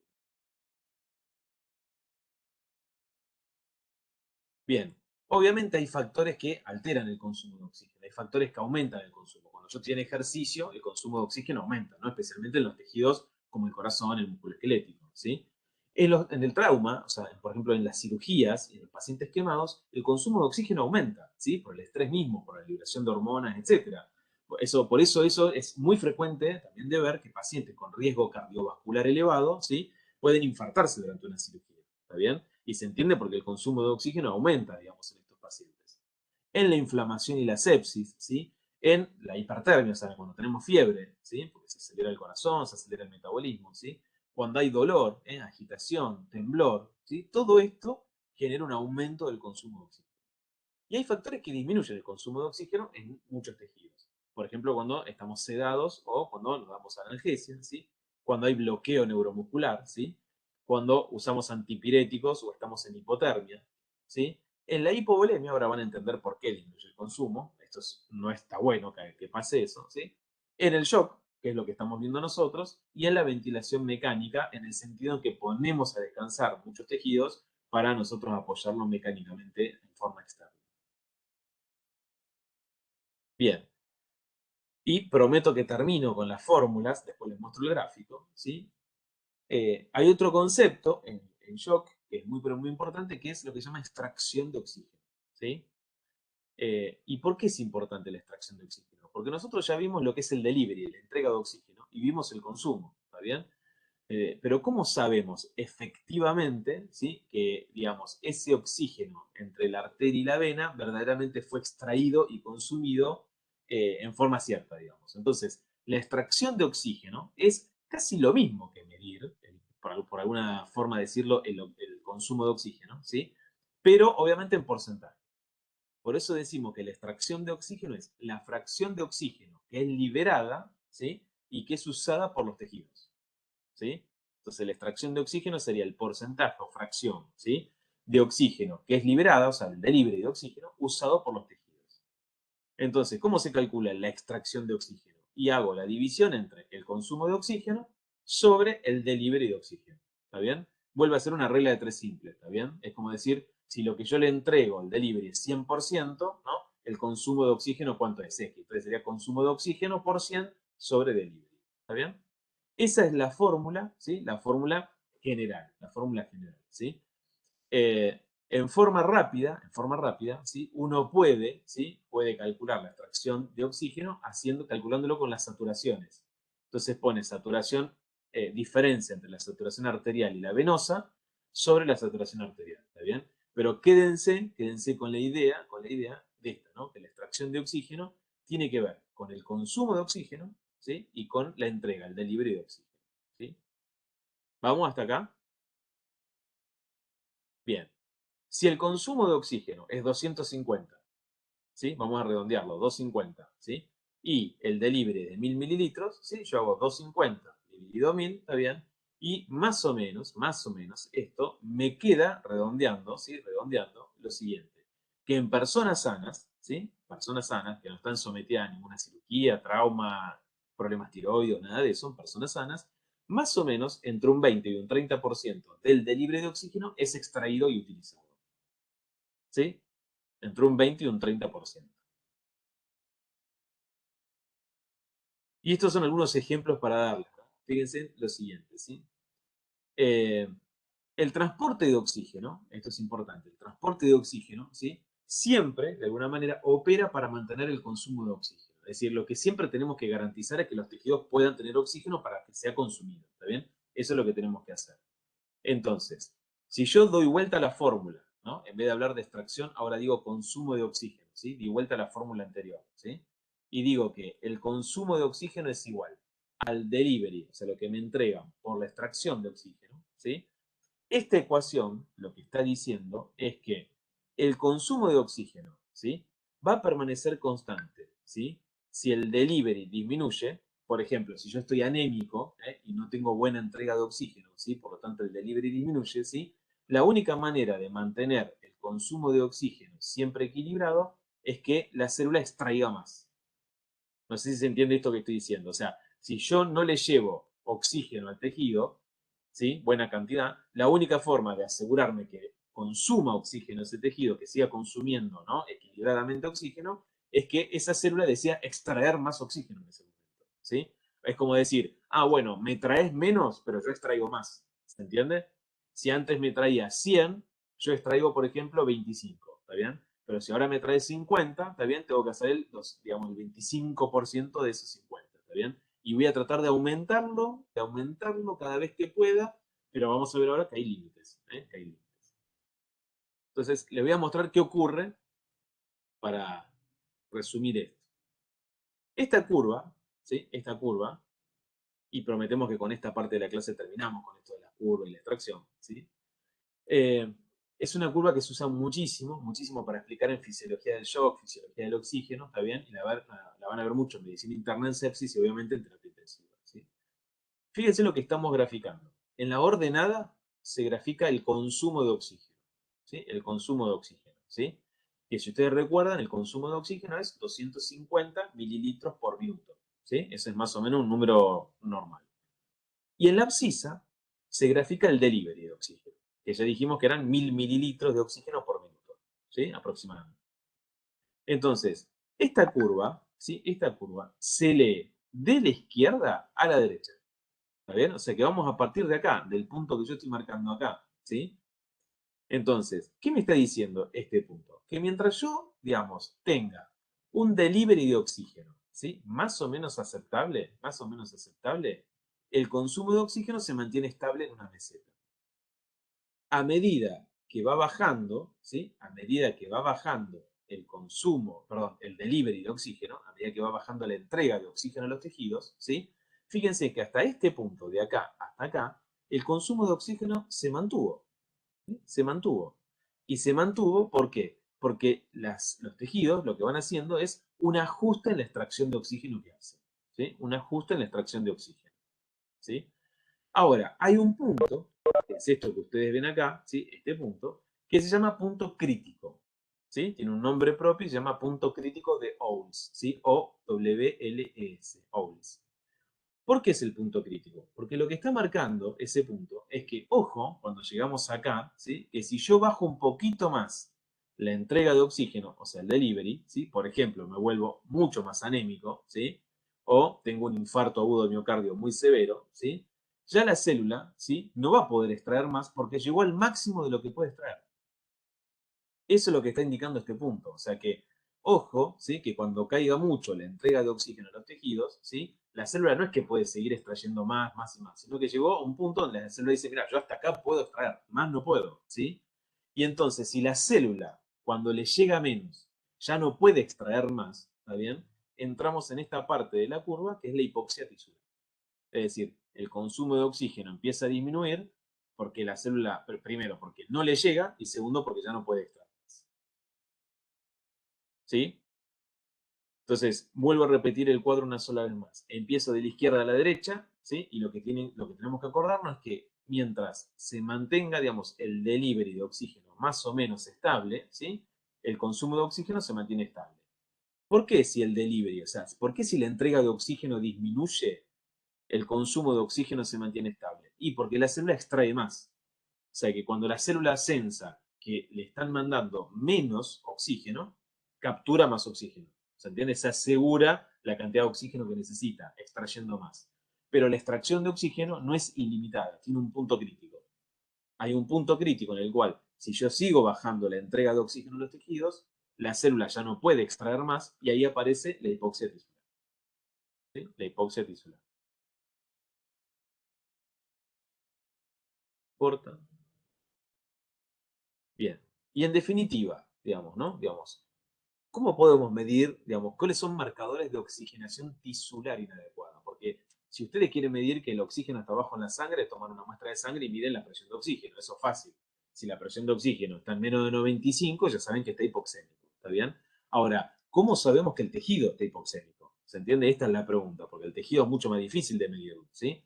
Bien, obviamente hay factores que alteran el consumo de oxígeno, hay factores que aumentan el consumo. Cuando yo estoy en ejercicio, el consumo de oxígeno aumenta, ¿no? Especialmente en los tejidos como el corazón, el músculo esquelético, ¿sí? En el trauma, o sea, por ejemplo, en las cirugías y en los pacientes quemados, el consumo de oxígeno aumenta, ¿sí? Por el estrés mismo, por la liberación de hormonas, etc. Por eso eso es muy frecuente también de ver que pacientes con riesgo cardiovascular elevado, ¿sí? Pueden infartarse durante una cirugía, ¿está bien? Y se entiende porque el consumo de oxígeno aumenta, digamos, en estos pacientes. En la inflamación y la sepsis, ¿sí? En la hipertermia, o sea, cuando tenemos fiebre, ¿sí? Porque se acelera el corazón, se acelera el metabolismo, ¿sí? Cuando hay dolor, agitación, temblor, ¿sí? Todo esto genera un aumento del consumo de oxígeno. Y hay factores que disminuyen el consumo de oxígeno en muchos tejidos. Por ejemplo, cuando estamos sedados o cuando nos damos analgesia, ¿sí? Cuando hay bloqueo neuromuscular, ¿sí? Cuando usamos antipiréticos o estamos en hipotermia, ¿sí? En la hipovolemia, ahora van a entender por qué disminuye el consumo, no está bueno que pase eso, ¿sí? En el shock, que es lo que estamos viendo nosotros, y en la ventilación mecánica, en el sentido en que ponemos a descansar muchos tejidos para nosotros apoyarlos mecánicamente en forma externa. Bien, y prometo que termino con las fórmulas, después les muestro el gráfico, ¿sí? Hay otro concepto en shock que es muy, pero muy importante, que es lo que se llama extracción de oxígeno, ¿sí? ¿Y por qué es importante la extracción de oxígeno? Porque nosotros ya vimos lo que es el delivery, la entrega de oxígeno, y vimos el consumo, ¿está bien? Pero ¿cómo sabemos efectivamente, ¿sí? Que, digamos, ese oxígeno entre la arteria y la vena verdaderamente fue extraído y consumido en forma cierta, digamos? Entonces, la extracción de oxígeno es casi lo mismo que medir, por alguna forma decirlo, el consumo de oxígeno, ¿sí? Pero obviamente en porcentaje. Por eso decimos que la extracción de oxígeno es la fracción de oxígeno que es liberada, ¿sí? Y que es usada por los tejidos, ¿sí? Entonces la extracción de oxígeno sería el porcentaje o fracción, ¿sí? De oxígeno que es liberada, o sea, el delivery de oxígeno usado por los tejidos. Entonces, ¿cómo se calcula la extracción de oxígeno? Y hago la división entre el consumo de oxígeno sobre el delivery de oxígeno. ¿Está bien? Vuelve a ser una regla de tres simple, ¿está bien? Es como decir, si lo que yo le entrego al delivery es 100%, ¿no? El consumo de oxígeno, ¿cuánto es? X. Entonces sería consumo de oxígeno por 100 sobre delivery. ¿Está bien? Esa es la fórmula, ¿sí? La fórmula general, ¿sí? En forma rápida, ¿sí? Uno puede, ¿sí? Puede calcular la extracción de oxígeno calculándolo con las saturaciones. Entonces pone saturación, diferencia entre la saturación arterial y la venosa sobre la saturación arterial, ¿está bien? Pero quédense con la idea de esta, ¿no? Que la extracción de oxígeno tiene que ver con el consumo de oxígeno, ¿sí? Y con la entrega, el delivery de oxígeno. ¿sí? ¿Vamos hasta acá? Bien. Si el consumo de oxígeno es 250, ¿sí? Vamos a redondearlo, 250, ¿sí? Y el delivery de 1000 mililitros, ¿sí? Yo hago 250 dividido 1000, ¿está bien? Y más o menos, esto me queda redondeando, ¿sí? Redondeando lo siguiente, que en personas sanas, ¿sí? Personas sanas que no están sometidas a ninguna cirugía, trauma, problemas tiroides, nada de eso, en personas sanas, más o menos entre un 20 y un 30% del delivery de oxígeno es extraído y utilizado, ¿sí? Entre un 20 y un 30%. Y estos son algunos ejemplos para darles, ¿no? Fíjense lo siguiente, ¿sí? Eh, el transporte de oxígeno, esto es importante, el transporte de oxígeno, ¿sí? Siempre, de alguna manera, opera para mantener el consumo de oxígeno. Es decir, lo que siempre tenemos que garantizar es que los tejidos puedan tener oxígeno para que sea consumido, ¿está bien? Eso es lo que tenemos que hacer. Entonces, si yo doy vuelta a la fórmula, ¿no? En vez de hablar de extracción, ahora digo consumo de oxígeno, ¿sí? Di vuelta a la fórmula anterior, ¿sí? Y digo que el consumo de oxígeno es igual al delivery, o sea, lo que me entregan por la extracción de oxígeno, ¿sí? Esta ecuación lo que está diciendo es que el consumo de oxígeno, ¿sí? Va a permanecer constante, ¿sí? Si el delivery disminuye, por ejemplo, si yo estoy anémico y no tengo buena entrega de oxígeno, ¿sí? Por lo tanto el delivery disminuye, ¿sí? La única manera de mantener el consumo de oxígeno siempre equilibrado es que la célula extraiga más. No sé si se entiende esto que estoy diciendo. O sea, si yo no le llevo oxígeno al tejido, ¿sí? Buena cantidad, la única forma de asegurarme que consuma oxígeno ese tejido, que siga consumiendo, ¿no? Equilibradamente oxígeno, es que esa célula desea extraer más oxígeno en ese momento, ¿sí? Es como decir, ah, bueno, me traes menos, pero yo extraigo más. ¿Se entiende? Si antes me traía 100, yo extraigo, por ejemplo, 25, ¿está bien? Pero si ahora me trae 50, ¿está bien? Tengo que hacer digamos, el 25% de esos 50, ¿está bien? Y voy a tratar de aumentarlo cada vez que pueda, pero vamos a ver ahora que hay límites, ¿eh? Que hay límites. Entonces, les voy a mostrar qué ocurre para resumir esto. Esta curva, ¿sí? Esta curva, y prometemos que con esta parte de la clase terminamos con esto de la curva y la extracción, ¿sí? Eh, es una curva que se usa muchísimo, muchísimo para explicar en fisiología del shock, fisiología del oxígeno, ¿está bien? Y la van a ver mucho en medicina interna, en sepsis y obviamente en terapia intensiva, ¿sí? Fíjense lo que estamos graficando. En la ordenada se grafica el consumo de oxígeno, ¿sí? El consumo de oxígeno, ¿sí? Que si ustedes recuerdan, el consumo de oxígeno es 250 mililitros por minuto, ¿sí? Ese es más o menos un número normal. Y en la abscisa se grafica el delivery de oxígeno, que ya dijimos que eran 1000 mililitros de oxígeno por minuto, ¿sí? Aproximadamente. Entonces, esta curva, ¿sí? Esta curva se lee de la izquierda a la derecha. ¿Está bien? O sea que vamos a partir de acá, del punto que yo estoy marcando acá, ¿sí? Entonces, ¿qué me está diciendo este punto? Que mientras yo, digamos, tenga un delivery de oxígeno, ¿sí? Más o menos aceptable, el consumo de oxígeno se mantiene estable en una meseta. A medida que va bajando, ¿sí? A medida que va bajando el consumo, perdón, el delivery de oxígeno, a medida que va bajando la entrega de oxígeno a los tejidos, ¿sí? Fíjense que hasta este punto, de acá hasta acá, el consumo de oxígeno se mantuvo. ¿Sí? Se mantuvo. Y se mantuvo, ¿por qué? Porque los tejidos lo que van haciendo es un ajuste en la extracción de oxígeno que hacen. ¿Sí? Un ajuste en la extracción de oxígeno. ¿Sí? Ahora, hay un punto, que es esto que ustedes ven acá, ¿sí? Este punto, que se llama punto crítico. ¿Sí? Tiene un nombre propio y se llama punto crítico de Owls, ¿sí? O-W-L-E-S, Owls. ¿Por qué es el punto crítico? Porque lo que está marcando ese punto es que, ojo, cuando llegamos acá, ¿sí? Que si yo bajo un poquito más la entrega de oxígeno, o sea, el delivery, ¿sí? Por ejemplo, me vuelvo mucho más anémico, ¿sí? O tengo un infarto agudo de miocardio muy severo, ¿sí? Ya la célula, ¿sí? No va a poder extraer más porque llegó al máximo de lo que puede extraer. Eso es lo que está indicando este punto. O sea que, ojo, ¿sí? Que cuando caiga mucho la entrega de oxígeno a los tejidos, ¿sí? La célula no es que puede seguir extrayendo más, más y más, sino que llegó a un punto donde la célula dice, mira, yo hasta acá puedo extraer, más no puedo, ¿sí? Y entonces, si la célula, cuando le llega menos, ya no puede extraer más, ¿está bien? Entramos en esta parte de la curva que es la hipoxia tisular. Es decir, el consumo de oxígeno empieza a disminuir porque la célula, primero, porque no le llega, y segundo, porque ya no puede extraer. ¿Sí? Entonces, vuelvo a repetir el cuadro una sola vez más. Empiezo de la izquierda a la derecha, ¿sí? Y lo que tenemos que acordarnos es que mientras se mantenga, digamos, el delivery de oxígeno más o menos estable, ¿sí? El consumo de oxígeno se mantiene estable. ¿Por qué si el delivery, o sea, por qué si la entrega de oxígeno disminuye, el consumo de oxígeno se mantiene estable? Y porque la célula extrae más. O sea que cuando la célula sensa que le están mandando menos oxígeno, captura más oxígeno. ¿Se entiende? Se asegura la cantidad de oxígeno que necesita, extrayendo más. Pero la extracción de oxígeno no es ilimitada, tiene un punto crítico. Hay un punto crítico en el cual, si yo sigo bajando la entrega de oxígeno a los tejidos, la célula ya no puede extraer más y ahí aparece la hipoxia tisular. ¿Sí? La hipoxia tisular. Corta. Bien. Y en definitiva, digamos, ¿no? Digamos, ¿cómo podemos medir, digamos, cuáles son marcadores de oxigenación tisular inadecuada? Porque si ustedes quieren medir que el oxígeno está bajo en la sangre, toman una muestra de sangre y miden la presión de oxígeno. Eso es fácil. Si la presión de oxígeno está en menos de 95, ya saben que está hipoxémico. ¿Está bien? Ahora, ¿cómo sabemos que el tejido está hipoxémico? ¿Se entiende? Esta es la pregunta, porque el tejido es mucho más difícil de medir, ¿sí?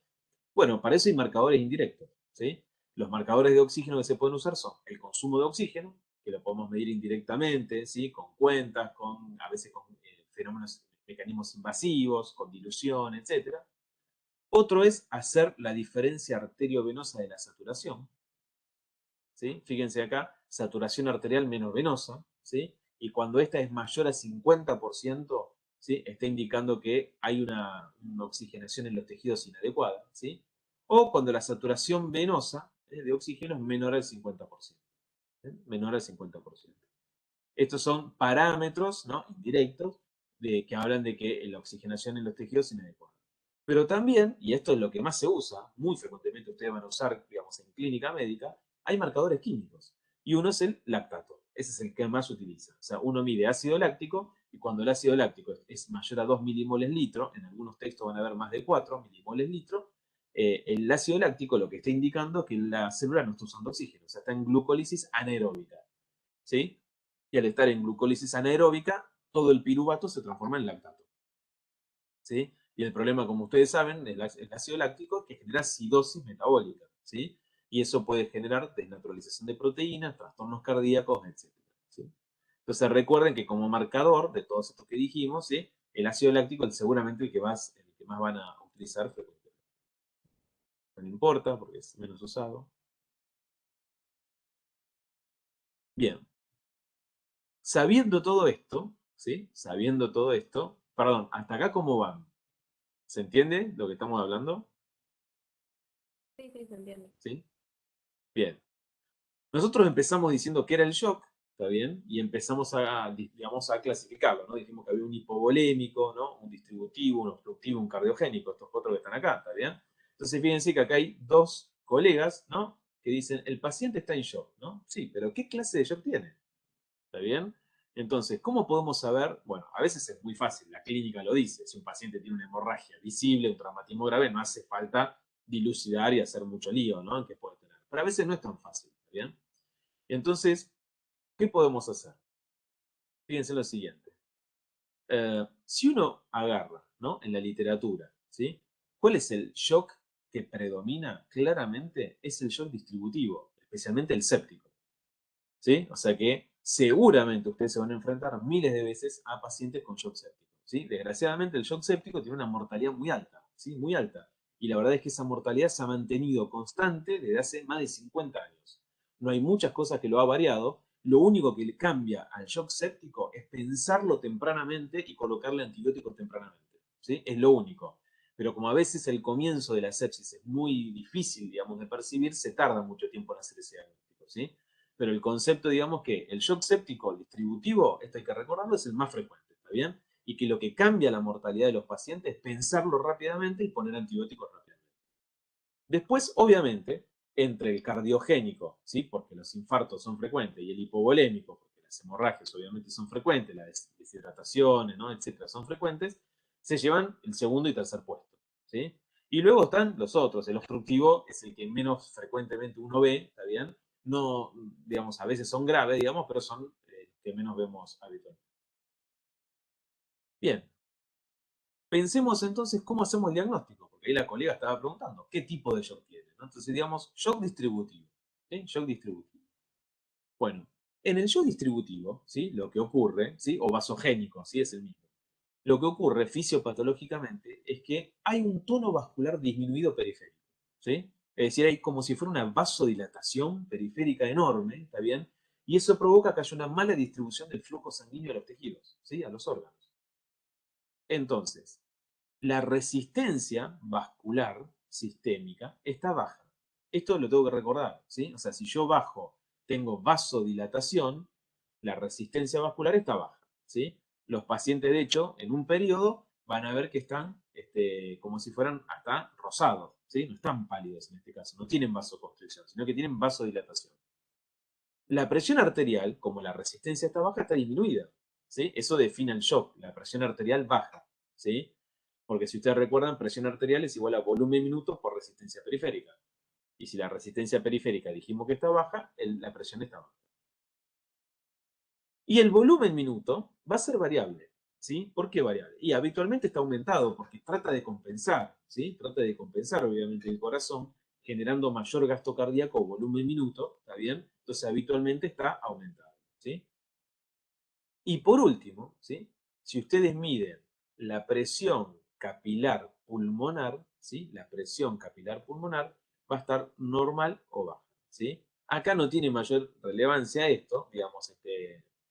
Bueno, para eso hay marcadores indirectos, ¿sí? Los marcadores de oxígeno que se pueden usar son el consumo de oxígeno, que lo podemos medir indirectamente, ¿sí? Con cuentas, a veces con fenómenos, mecanismos invasivos, con dilución, etc. Otro es hacer la diferencia arteriovenosa de la saturación, ¿sí? Fíjense acá, saturación arterial menos venosa, ¿sí? Y cuando esta es mayor a 50%, ¿sí? Está indicando que hay una oxigenación en los tejidos inadecuada, ¿sí? O cuando la saturación venosa de oxígeno es menor al 50%, menor al 50%. Estos son parámetros, ¿no? Indirectos que hablan de que la oxigenación en los tejidos es inadecuada. Pero también, y esto es lo que más se usa, muy frecuentemente ustedes van a usar, digamos, en clínica médica, hay marcadores químicos. Y uno es el lactato. Ese es el que más se utiliza. O sea, uno mide ácido láctico y cuando el ácido láctico es mayor a 2 milimoles litro, en algunos textos van a haber más de 4 milimoles litro, el ácido láctico lo que está indicando es que la célula no está usando oxígeno, o sea, está en glucólisis anaeróbica. ¿Sí? Y al estar en glucólisis anaeróbica, todo el piruvato se transforma en lactato. ¿Sí? Y el problema, como ustedes saben, el ácido láctico que genera acidosis metabólica, ¿sí? Y eso puede generar desnaturalización de proteínas, trastornos cardíacos, etc. ¿Sí? Entonces recuerden que como marcador de todos estos que dijimos, ¿sí? El ácido láctico es seguramente el que más van a utilizar frecuentemente. No importa porque es menos usado. Bien. Sabiendo todo esto, ¿sí? Sabiendo todo esto, perdón, ¿hasta acá cómo van? ¿Se entiende lo que estamos hablando? Sí, sí, se entiende. ¿Sí? Bien. Nosotros empezamos diciendo que era el shock, ¿está bien? Y empezamos digamos, a clasificarlo, ¿no? Dijimos que había un hipovolémico, ¿no? Un distributivo, un obstructivo, un cardiogénico, estos cuatro que están acá, ¿está bien? Entonces, fíjense que acá hay dos colegas, ¿no? Que dicen, el paciente está en shock, ¿no? Sí, pero ¿qué clase de shock tiene? ¿Está bien? Entonces, ¿cómo podemos saber? Bueno, a veces es muy fácil, la clínica lo dice, si un paciente tiene una hemorragia visible, un traumatismo grave, no hace falta dilucidar y hacer mucho lío, ¿no? Que puede tener. Pero a veces no es tan fácil, ¿está bien? Entonces, ¿qué podemos hacer? Fíjense lo siguiente. Si uno agarra, ¿no? En la literatura, ¿sí? ¿Cuál es el shock que predomina? Claramente es el shock distributivo, especialmente el séptico. ¿Sí? O sea que seguramente ustedes se van a enfrentar miles de veces a pacientes con shock séptico, ¿sí? Desgraciadamente el shock séptico tiene una mortalidad muy alta, ¿sí? Muy alta. Y la verdad es que esa mortalidad se ha mantenido constante desde hace más de 50 años. No hay muchas cosas que lo ha variado. Lo único que le cambia al shock séptico es pensarlo tempranamente y colocarle antibióticos tempranamente, ¿sí? Es lo único. Pero como a veces el comienzo de la sepsis es muy difícil, digamos, de percibir, se tarda mucho tiempo en hacer ese diagnóstico, ¿sí? Pero el concepto, digamos que el shock séptico distributivo, esto hay que recordarlo, es el más frecuente, ¿está bien? Y que lo que cambia la mortalidad de los pacientes es pensarlo rápidamente y poner antibióticos rápidamente. Después, obviamente, entre el cardiogénico, ¿sí? Porque los infartos son frecuentes, y el hipovolémico, porque las hemorragias obviamente son frecuentes, las deshidrataciones, ¿no? etcétera, son frecuentes, se llevan el segundo y tercer puesto, ¿sí? Y luego están los otros. El obstructivo es el que menos frecuentemente uno ve, ¿está bien? No, digamos, a veces son graves, digamos, pero son que menos vemos habitualmente. Bien. Pensemos entonces cómo hacemos el diagnóstico, porque ahí la colega estaba preguntando, ¿qué tipo de shock tiene? ¿No? Entonces, digamos, shock distributivo. ¿Sí? Shock distributivo. Bueno, en el shock distributivo, ¿sí? Lo que ocurre, ¿sí? O vasogénico, ¿sí? Es el mismo. Lo que ocurre fisiopatológicamente es que hay un tono vascular disminuido periférico, ¿sí? Es decir, hay como si fuera una vasodilatación periférica enorme, ¿está bien? Y eso provoca que haya una mala distribución del flujo sanguíneo a los tejidos, ¿sí? A los órganos. Entonces, la resistencia vascular sistémica está baja. Esto lo tengo que recordar, ¿sí? O sea, si yo bajo, tengo vasodilatación, la resistencia vascular está baja, ¿sí? Los pacientes, de hecho, en un periodo van a ver que están como si fueran hasta rosados, ¿sí? No están pálidos en este caso, no tienen vasoconstricción, sino que tienen vasodilatación. La presión arterial, como la resistencia está baja, está disminuida, ¿sí? Eso define el shock, la presión arterial baja, ¿sí? Porque si ustedes recuerdan, presión arterial es igual a volumen minuto por resistencia periférica. Y si la resistencia periférica dijimos que está baja, la presión está baja. Y el volumen minuto va a ser variable, ¿sí? ¿Por qué variable? Y habitualmente está aumentado porque trata de compensar, ¿sí? Trata de compensar obviamente el corazón generando mayor gasto cardíaco o volumen minuto, ¿está bien? Entonces habitualmente está aumentado, ¿sí? Y por último, ¿sí? Si ustedes miden la presión capilar pulmonar, ¿sí? La presión capilar pulmonar va a estar normal o baja, ¿sí? Acá no tiene mayor relevancia esto, digamos,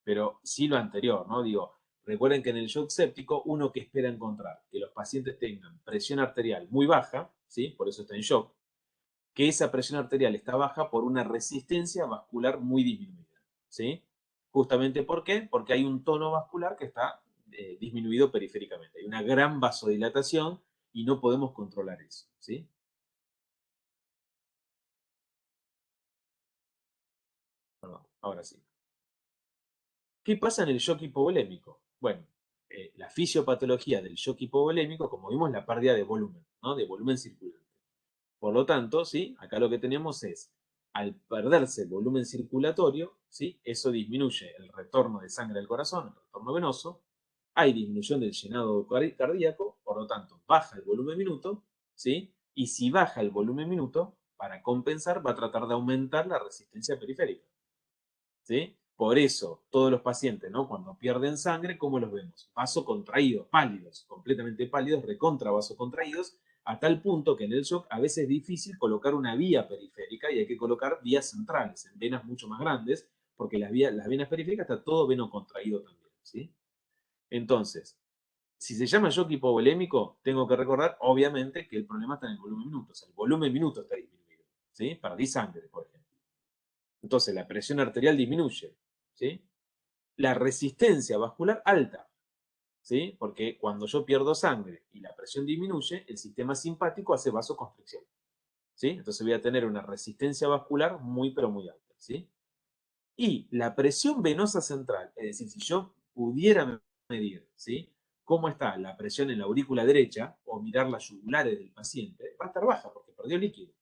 pero sí lo anterior, ¿no? Digo, recuerden que en el shock séptico uno que espera encontrar que los pacientes tengan presión arterial muy baja, ¿sí? Por eso está en shock, que esa presión arterial está baja por una resistencia vascular muy disminuida, ¿sí? Justamente ¿por qué? Porque hay un tono vascular que está disminuido periféricamente. Hay una gran vasodilatación y no podemos controlar eso, ¿sí? Perdón, ahora sí. ¿Qué pasa en el shock hipovolémico? Bueno, la fisiopatología del shock hipovolémico, como vimos, la pérdida de volumen, ¿no? De volumen circulante. Por lo tanto, ¿sí? Acá lo que tenemos es, al perderse el volumen circulatorio, ¿sí? Eso disminuye el retorno de sangre al corazón, el retorno venoso, hay disminución del llenado cardíaco, por lo tanto, baja el volumen minuto, ¿sí? Y si baja el volumen minuto, para compensar, va a tratar de aumentar la resistencia periférica, ¿sí? Por eso, todos los pacientes, ¿no? Cuando pierden sangre, ¿cómo los vemos? Vasocontraídos, pálidos, completamente pálidos, recontra vasocontraídos, a tal punto que en el shock a veces es difícil colocar una vía periférica y hay que colocar vías centrales, en venas mucho más grandes, porque las venas periféricas está todo veno contraído también, ¿sí? Entonces, si se llama shock hipovolémico, tengo que recordar, obviamente, que el problema está en el volumen minuto, o sea, el volumen minuto está disminuido, ¿sí? Perdí sangre, por ejemplo. Entonces, la presión arterial disminuye, ¿sí? La resistencia vascular alta, ¿sí? Porque cuando yo pierdo sangre y la presión disminuye, el sistema simpático hace vasoconstricción, ¿sí? Entonces voy a tener una resistencia vascular muy, pero muy alta, ¿sí? Y la presión venosa central, es decir, si yo pudiera medir, ¿sí? Cómo está la presión en la aurícula derecha o mirar las yugulares del paciente, va a estar baja porque perdió líquido.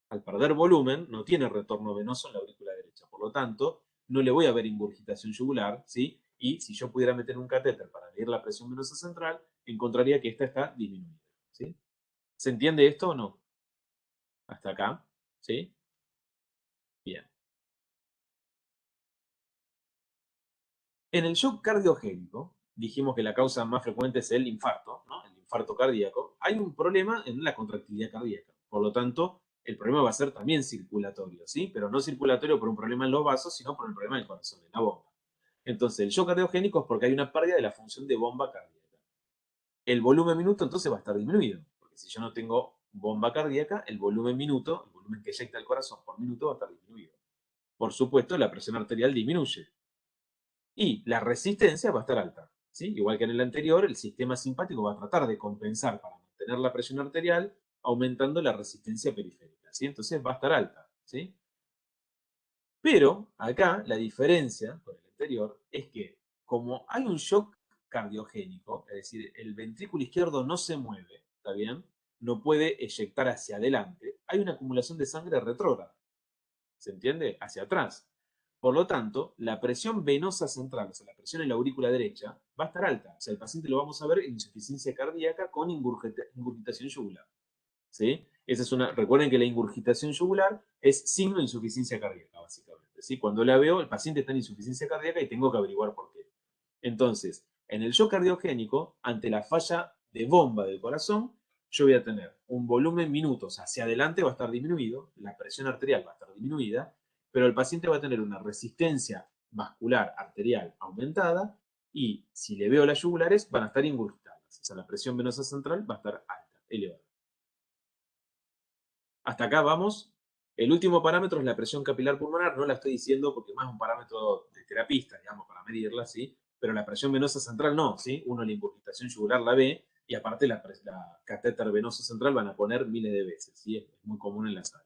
Al perder volumen, no tiene retorno venoso en la aurícula derecha. Por lo tanto, no le voy a ver ingurgitación yugular, ¿sí? Y si yo pudiera meter un catéter para medir la presión venosa central, encontraría que esta está disminuida, ¿sí? ¿Se entiende esto o no? Hasta acá, ¿sí? Bien. En el shock cardiogénico, dijimos que la causa más frecuente es el infarto, ¿no? El infarto cardíaco. Hay un problema en la contractilidad cardíaca. Por lo tanto, el problema va a ser también circulatorio, ¿sí? Pero no circulatorio por un problema en los vasos, sino por el problema del corazón, en la bomba. Entonces, el shock cardiogénico es porque hay una pérdida de la función de bomba cardíaca. El volumen minuto entonces va a estar disminuido, porque si yo no tengo bomba cardíaca, el volumen minuto, el volumen que eyecta el corazón por minuto va a estar disminuido. Por supuesto, la presión arterial disminuye. Y la resistencia va a estar alta, ¿sí? Igual que en el anterior, el sistema simpático va a tratar de compensar para mantener la presión arterial, aumentando la resistencia periférica, ¿sí? Entonces va a estar alta, ¿sí? Pero acá la diferencia con el anterior es que como hay un shock cardiogénico, es decir, el ventrículo izquierdo no se mueve, ¿está bien? no puede eyectar hacia adelante, hay una acumulación de sangre retrógrada. ¿Se entiende? Hacia atrás. Por lo tanto, la presión venosa central, o sea, la presión en la aurícula derecha, va a estar alta. O sea, el paciente lo vamos a ver en insuficiencia cardíaca con ingurgitación yugular. ¿Sí? Esa es una, recuerden que la ingurgitación yugular es signo de insuficiencia cardíaca, básicamente. ¿Sí? Cuando la veo, el paciente está en insuficiencia cardíaca y tengo que averiguar por qué. Entonces, en el shock cardiogénico, ante la falla de bomba del corazón, yo voy a tener un volumen minutos hacia adelante va a estar disminuido, la presión arterial va a estar disminuida, pero el paciente va a tener una resistencia vascular arterial aumentada y si le veo las yugulares van a estar ingurgitadas. O sea, la presión venosa central va a estar alta, elevada. Hasta acá vamos. El último parámetro es la presión capilar pulmonar. No la estoy diciendo porque es más un parámetro de terapista, digamos, para medirla, ¿sí? Pero la presión venosa central no, ¿sí? Uno la ingurgitación yugular la ve y aparte la catéter venoso central van a poner miles de veces, ¿sí? Es muy común en la sala.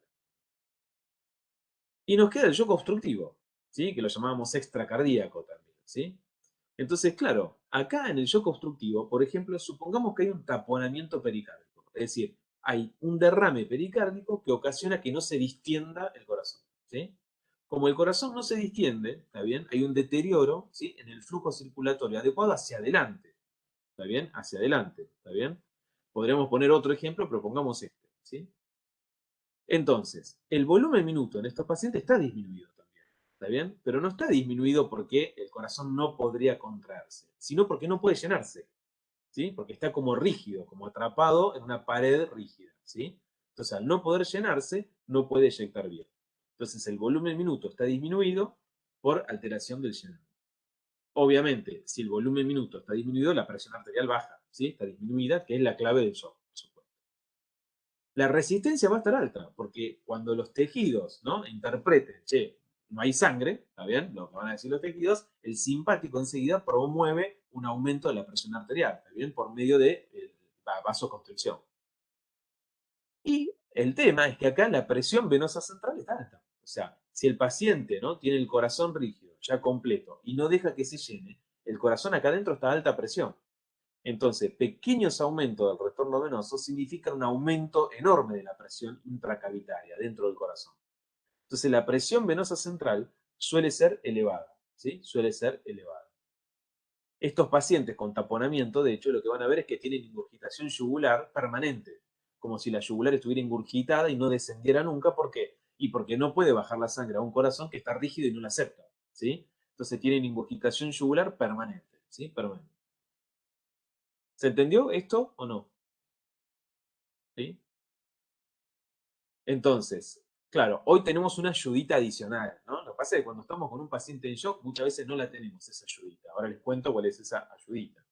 Y nos queda el shock obstructivo, ¿sí? Que lo llamábamos extracardíaco también, ¿sí? Entonces, claro, acá en el shock obstructivo, por ejemplo, supongamos que hay un taponamiento pericárdico, es decir, hay un derrame pericárdico que ocasiona que no se distienda el corazón, ¿sí? Como el corazón no se distiende, ¿está bien? Hay un deterioro, ¿sí? En el flujo circulatorio adecuado hacia adelante, ¿está bien? Hacia adelante, ¿está bien? Podríamos poner otro ejemplo, pero pongamos este, ¿sí? Entonces, el volumen minuto en estos pacientes está disminuido también, ¿está bien? Pero no está disminuido porque el corazón no podría contraerse, sino porque no puede llenarse, ¿sí? Porque está como rígido, como atrapado en una pared rígida, ¿sí? Entonces, al no poder llenarse, no puede eyectar bien. Entonces, el volumen minuto está disminuido por alteración del llenado. Obviamente, si el volumen minuto está disminuido, la presión arterial baja, ¿sí? Está disminuida, que es la clave del shock, por supuesto. La resistencia va a estar alta, porque cuando los tejidos, ¿no? Interpreten, che, no hay sangre, ¿está bien? Lo que van a decir los tejidos, el simpático enseguida promueve un aumento de la presión arterial, ¿está bien? Por medio de la vasoconstricción. Y el tema es que acá la presión venosa central está alta. O sea, si el paciente, ¿no? Tiene el corazón rígido, ya completo, y no deja que se llene, el corazón acá adentro está a alta presión. Entonces, pequeños aumentos del retorno venoso significan un aumento enorme de la presión intracavitaria dentro del corazón. Entonces, la presión venosa central suele ser elevada, ¿sí? Suele ser elevada. Estos pacientes con taponamiento, de hecho, lo que van a ver es que tienen ingurgitación yugular permanente, como si la yugular estuviera ingurgitada y no descendiera nunca. ¿Por qué? Y porque no puede bajar la sangre a un corazón que está rígido y no la acepta, ¿sí? Entonces tienen ingurgitación yugular permanente, ¿sí? Permanente. ¿Se entendió esto o no? ¿Sí? Entonces, claro, hoy tenemos una ayudita adicional, ¿no? Lo que pasa es que cuando estamos con un paciente en shock, muchas veces no la tenemos esa ayudita. Ahora les cuento cuál es esa ayudita.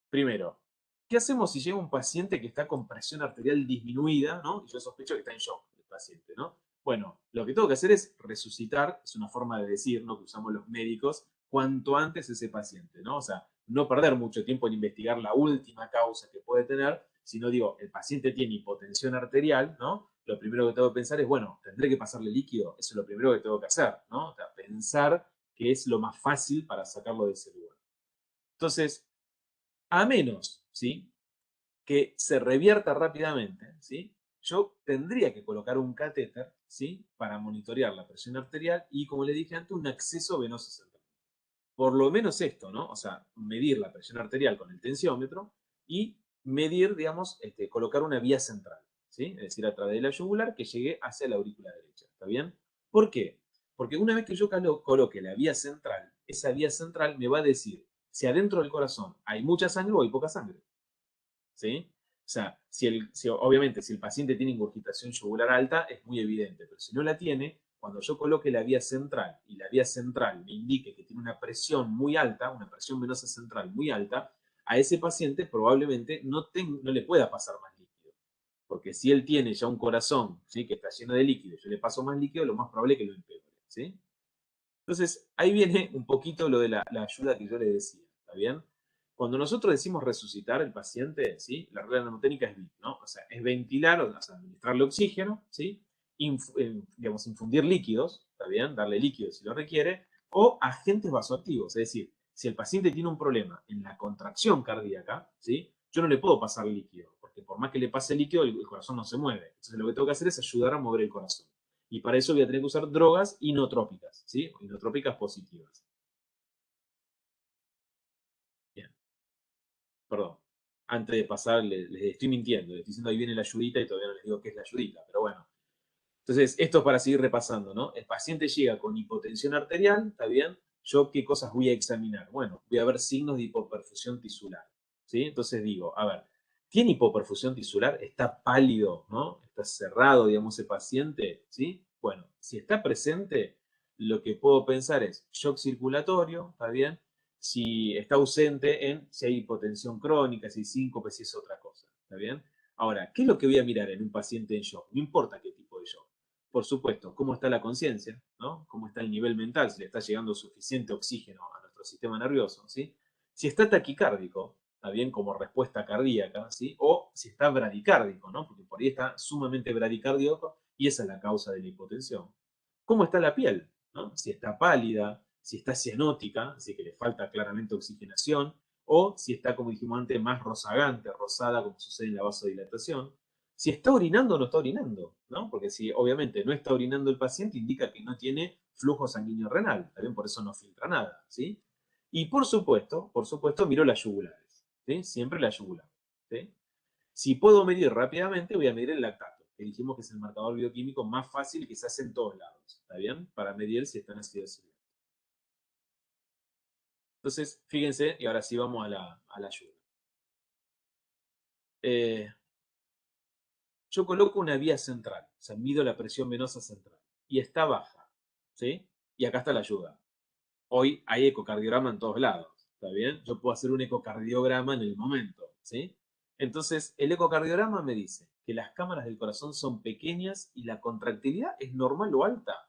Primero, ¿qué hacemos si llega un paciente que está con presión arterial disminuida, ¿no? Y yo sospecho que está en shock el paciente, ¿no? Bueno, lo que tengo que hacer es resucitar, es una forma de decir, ¿no? Que usamos los médicos, cuanto antes ese paciente, ¿no? O sea, no perder mucho tiempo en investigar la última causa que puede tener, sino digo, el paciente tiene hipotensión arterial, ¿no? Lo primero que tengo que pensar es, bueno, tendré que pasarle líquido, eso es lo primero que tengo que hacer, ¿no? O sea, pensar que es lo más fácil para sacarlo de ese lugar. Entonces, a menos, ¿sí? Que se revierta rápidamente, ¿sí? Yo tendría que colocar un catéter, ¿sí? Para monitorear la presión arterial y, como le dije antes, un acceso venoso central. Por lo menos esto, ¿no? O sea, medir la presión arterial con el tensiómetro y medir, digamos, colocar una vía central, ¿sí? Es decir, a través de la yugular que llegue hacia la aurícula derecha, ¿está bien? ¿Por qué? Porque una vez que yo coloque la vía central, esa vía central me va a decir si adentro del corazón hay mucha sangre o hay poca sangre, ¿sí? O sea, obviamente si el paciente tiene ingurgitación yugular alta, es muy evidente, pero si no la tiene, cuando yo coloque la vía central y la vía central me indique que tiene una presión muy alta, una presión venosa central muy alta, a ese paciente probablemente no le pueda pasar más líquido. Porque si él tiene ya un corazón, ¿sí? Que está lleno de líquido, yo le paso más líquido, lo más probable es que lo empeore, ¿sí? Entonces, ahí viene un poquito lo de la ayuda que yo le decía, ¿está bien? Cuando nosotros decimos resucitar al paciente, ¿sí? La regla mnemotécnica es VIP, ¿no? O sea, es ventilar, o sea, administrarle oxígeno, ¿sí? Digamos, infundir líquidos, ¿está bien? Darle líquidos si lo requiere, o agentes vasoactivos, es decir, si el paciente tiene un problema en la contracción cardíaca, ¿sí? Yo no le puedo pasar líquido, porque por más que le pase líquido, el corazón no se mueve. Entonces lo que tengo que hacer es ayudar a mover el corazón. Y para eso voy a tener que usar drogas inotrópicas, ¿sí? Inotrópicas positivas. Bien, perdón. Antes de pasar, les estoy mintiendo, les estoy diciendo ahí viene la ayudita y todavía no les digo qué es la ayudita, pero bueno. Entonces, esto es para seguir repasando, ¿no? El paciente llega con hipotensión arterial, ¿está bien? ¿Yo qué cosas voy a examinar? Bueno, voy a ver signos de hipoperfusión tisular, ¿sí? Entonces digo, a ver, ¿tiene hipoperfusión tisular? ¿Está pálido, no? ¿Está cerrado, digamos, el paciente? ¿Sí? Bueno, si está presente, lo que puedo pensar es shock circulatorio, ¿está bien? Si está ausente si hay hipotensión crónica, si hay síncope, si es otra cosa, ¿está bien? Ahora, ¿qué es lo que voy a mirar en un paciente en shock? No importa qué tipo de shock. Por supuesto, cómo está la conciencia, ¿no? Cómo está el nivel mental, si le está llegando suficiente oxígeno a nuestro sistema nervioso, ¿sí? Si está taquicárdico, está bien como respuesta cardíaca, ¿sí? O si está bradicárdico, ¿no? Porque por ahí está sumamente bradicárdico y esa es la causa de la hipotensión. ¿Cómo está la piel? ¿No? Si está pálida, si está cianótica, así que le falta claramente oxigenación, o si está, como dijimos antes, más rozagante, rosada, como sucede en la vasodilatación. Si está orinando o no está orinando, ¿no? Porque si obviamente no está orinando el paciente, indica que no tiene flujo sanguíneo renal, también por eso no filtra nada, ¿sí? Y por supuesto, miro las yugulares, ¿sí? Siempre la yugular, ¿sí? Si puedo medir rápidamente, voy a medir el lactato, que dijimos que es el marcador bioquímico más fácil que se hace en todos lados, ¿está bien? Para medir si están ácidos. Entonces, fíjense, y ahora sí vamos a la ayuda. Yo coloco una vía central, o sea, mido la presión venosa central, y está baja, ¿sí? Y acá está la ayuda. Hoy hay ecocardiograma en todos lados, ¿está bien? Yo puedo hacer un ecocardiograma en el momento, ¿sí? Entonces, el ecocardiograma me dice que las cámaras del corazón son pequeñas y la contractilidad es normal o alta,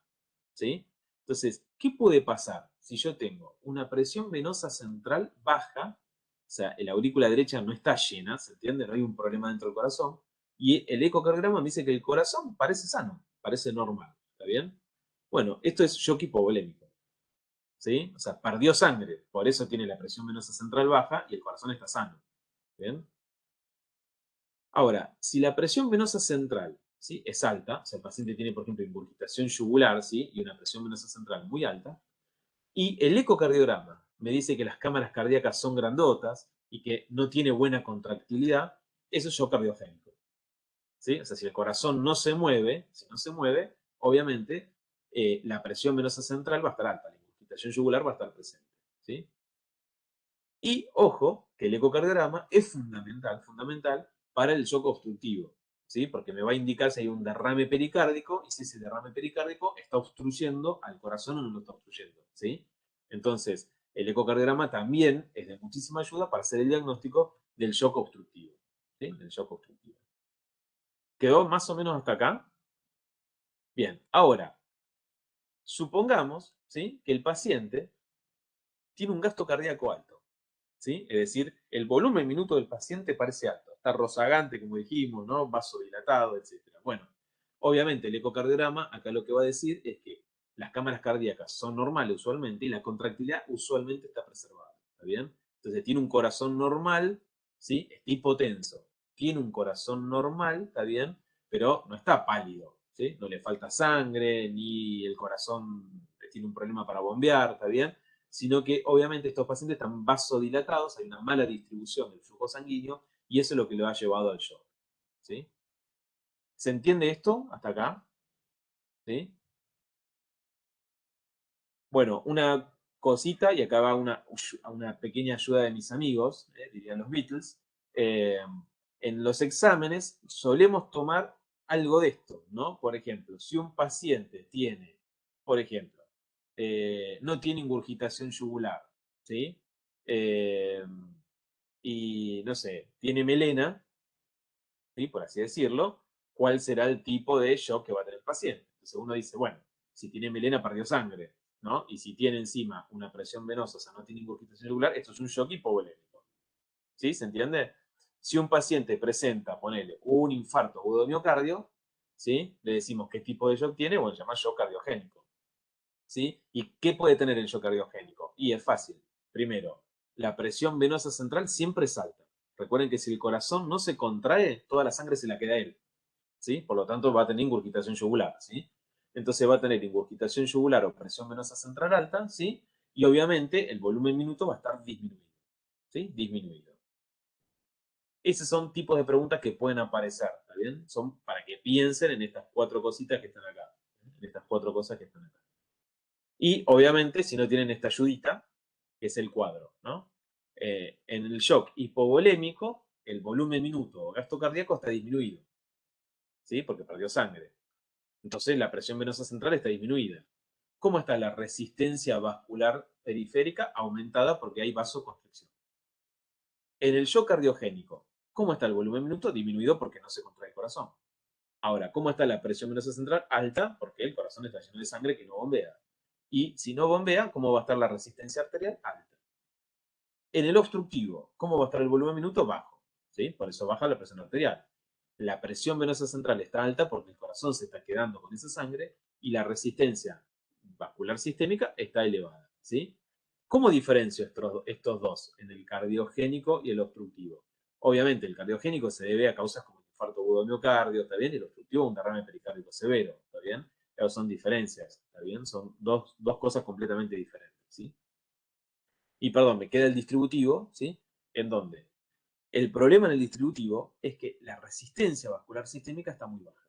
¿sí? Entonces, ¿qué puede pasar si yo tengo una presión venosa central baja, o sea, la aurícula derecha no está llena, ¿se entiende? No hay un problema dentro del corazón, y el ecocardiograma me dice que el corazón parece sano, parece normal, ¿está bien? Bueno, esto es shock hipovolémico, ¿sí? O sea, perdió sangre, por eso tiene la presión venosa central baja y el corazón está sano, ¿bien? Ahora, si la presión venosa central, ¿sí? Es alta, o sea, el paciente tiene, por ejemplo, ingurgitación yugular, ¿sí? Y una presión venosa central muy alta, y el ecocardiograma me dice que las cámaras cardíacas son grandotas y que no tiene buena contractilidad, eso es shock cardiogénico, ¿sí? O sea, si el corazón no se mueve, si no se mueve, obviamente la presión venosa central va a estar alta, la ingurgitación yugular va a estar presente, ¿sí? Y ojo, que el ecocardiograma es fundamental, fundamental para el shock obstructivo, ¿sí? Porque me va a indicar si hay un derrame pericárdico y si ese derrame pericárdico está obstruyendo al corazón o no lo está obstruyendo, ¿sí? Entonces, el ecocardiograma también es de muchísima ayuda para hacer el diagnóstico del shock obstructivo, ¿sí? Del shock obstructivo. ¿Quedó más o menos hasta acá? Bien, ahora, supongamos, ¿sí? Que el paciente tiene un gasto cardíaco alto, ¿sí? Es decir, el volumen minuto del paciente parece alto, está rozagante, como dijimos, ¿no? Vasodilatado, etc. Bueno, obviamente el ecocardiograma acá lo que va a decir es que las cámaras cardíacas son normales usualmente y la contractilidad usualmente está preservada, ¿está bien? Entonces tiene un corazón normal, ¿sí? Está hipotenso, tiene un corazón normal, ¿está bien? Pero no está pálido, ¿sí? No le falta sangre, ni el corazón tiene un problema para bombear, ¿está bien? Sino que obviamente estos pacientes están vasodilatados, hay una mala distribución del flujo sanguíneo y eso es lo que lo ha llevado al shock, ¿sí? ¿Se entiende esto hasta acá? ¿Sí? Bueno, una cosita, y acá va una pequeña ayuda de mis amigos, dirían los Beatles. Eh, en los exámenes solemos tomar algo de esto, ¿no? Por ejemplo, si un paciente tiene, por ejemplo, no tiene ingurgitación yugular, ¿sí? Eh, y no sé, tiene melena, ¿sí? Por así decirlo, ¿cuál será el tipo de shock que va a tener el paciente? Entonces uno dice, bueno, si tiene melena perdió sangre, ¿no? Y si tiene encima una presión venosa, o sea, no tiene ingurgitación yugular, esto es un shock hipovolémico, ¿sí? ¿Se entiende? Si un paciente presenta, ponele, un infarto agudo de miocardio, ¿sí? Le decimos qué tipo de shock tiene, bueno, se llama shock cardiogénico, ¿sí? ¿Y qué puede tener el shock cardiogénico? Y es fácil. Primero, la presión venosa central siempre es alta, Recuerden que si el corazón no se contrae, toda la sangre se la queda a él, ¿sí? Por lo tanto, va a tener ingurgitación yugular, ¿sí? Entonces va a tener ingurgitación yugular o presión venosa central alta, ¿sí? Y obviamente el volumen minuto va a estar disminuido, ¿sí? Disminuido. Esos son tipos de preguntas que pueden aparecer, ¿está bien? Son para que piensen en estas 4 cositas que están acá, en estas 4 cosas que están acá. Y obviamente, si no tienen esta ayudita, que es el cuadro, ¿no? En el shock hipovolémico, el volumen minuto o gasto cardíaco está disminuido, ¿sí? Porque perdió sangre. Entonces la presión venosa central está disminuida. ¿Cómo está la resistencia vascular periférica? Aumentada porque hay vasoconstricción. En el shock cardiogénico, ¿cómo está el volumen minuto? Disminuido porque no se contrae el corazón. Ahora, ¿cómo está la presión venosa central? Alta porque el corazón está lleno de sangre que no bombea. Y si no bombea, ¿cómo va a estar la resistencia arterial? Alta. En el obstructivo, ¿cómo va a estar el volumen minuto? Bajo, ¿sí? Por eso baja la presión arterial. La presión venosa central está alta porque el corazón se está quedando con esa sangre y la resistencia vascular sistémica está elevada, ¿sí? ¿Cómo diferencio estos dos en el cardiogénico y el obstructivo? Obviamente, el cardiogénico se debe a causas como el infarto agudo de miocardio, ¿está bien? Y el obstructivo, un derrame pericárdico severo, ¿está bien? Pero son diferencias, ¿está bien? Son dos cosas completamente diferentes, ¿sí? Y perdón, me queda el distributivo, ¿sí? En donde el problema en el distributivo es que la resistencia vascular sistémica está muy baja,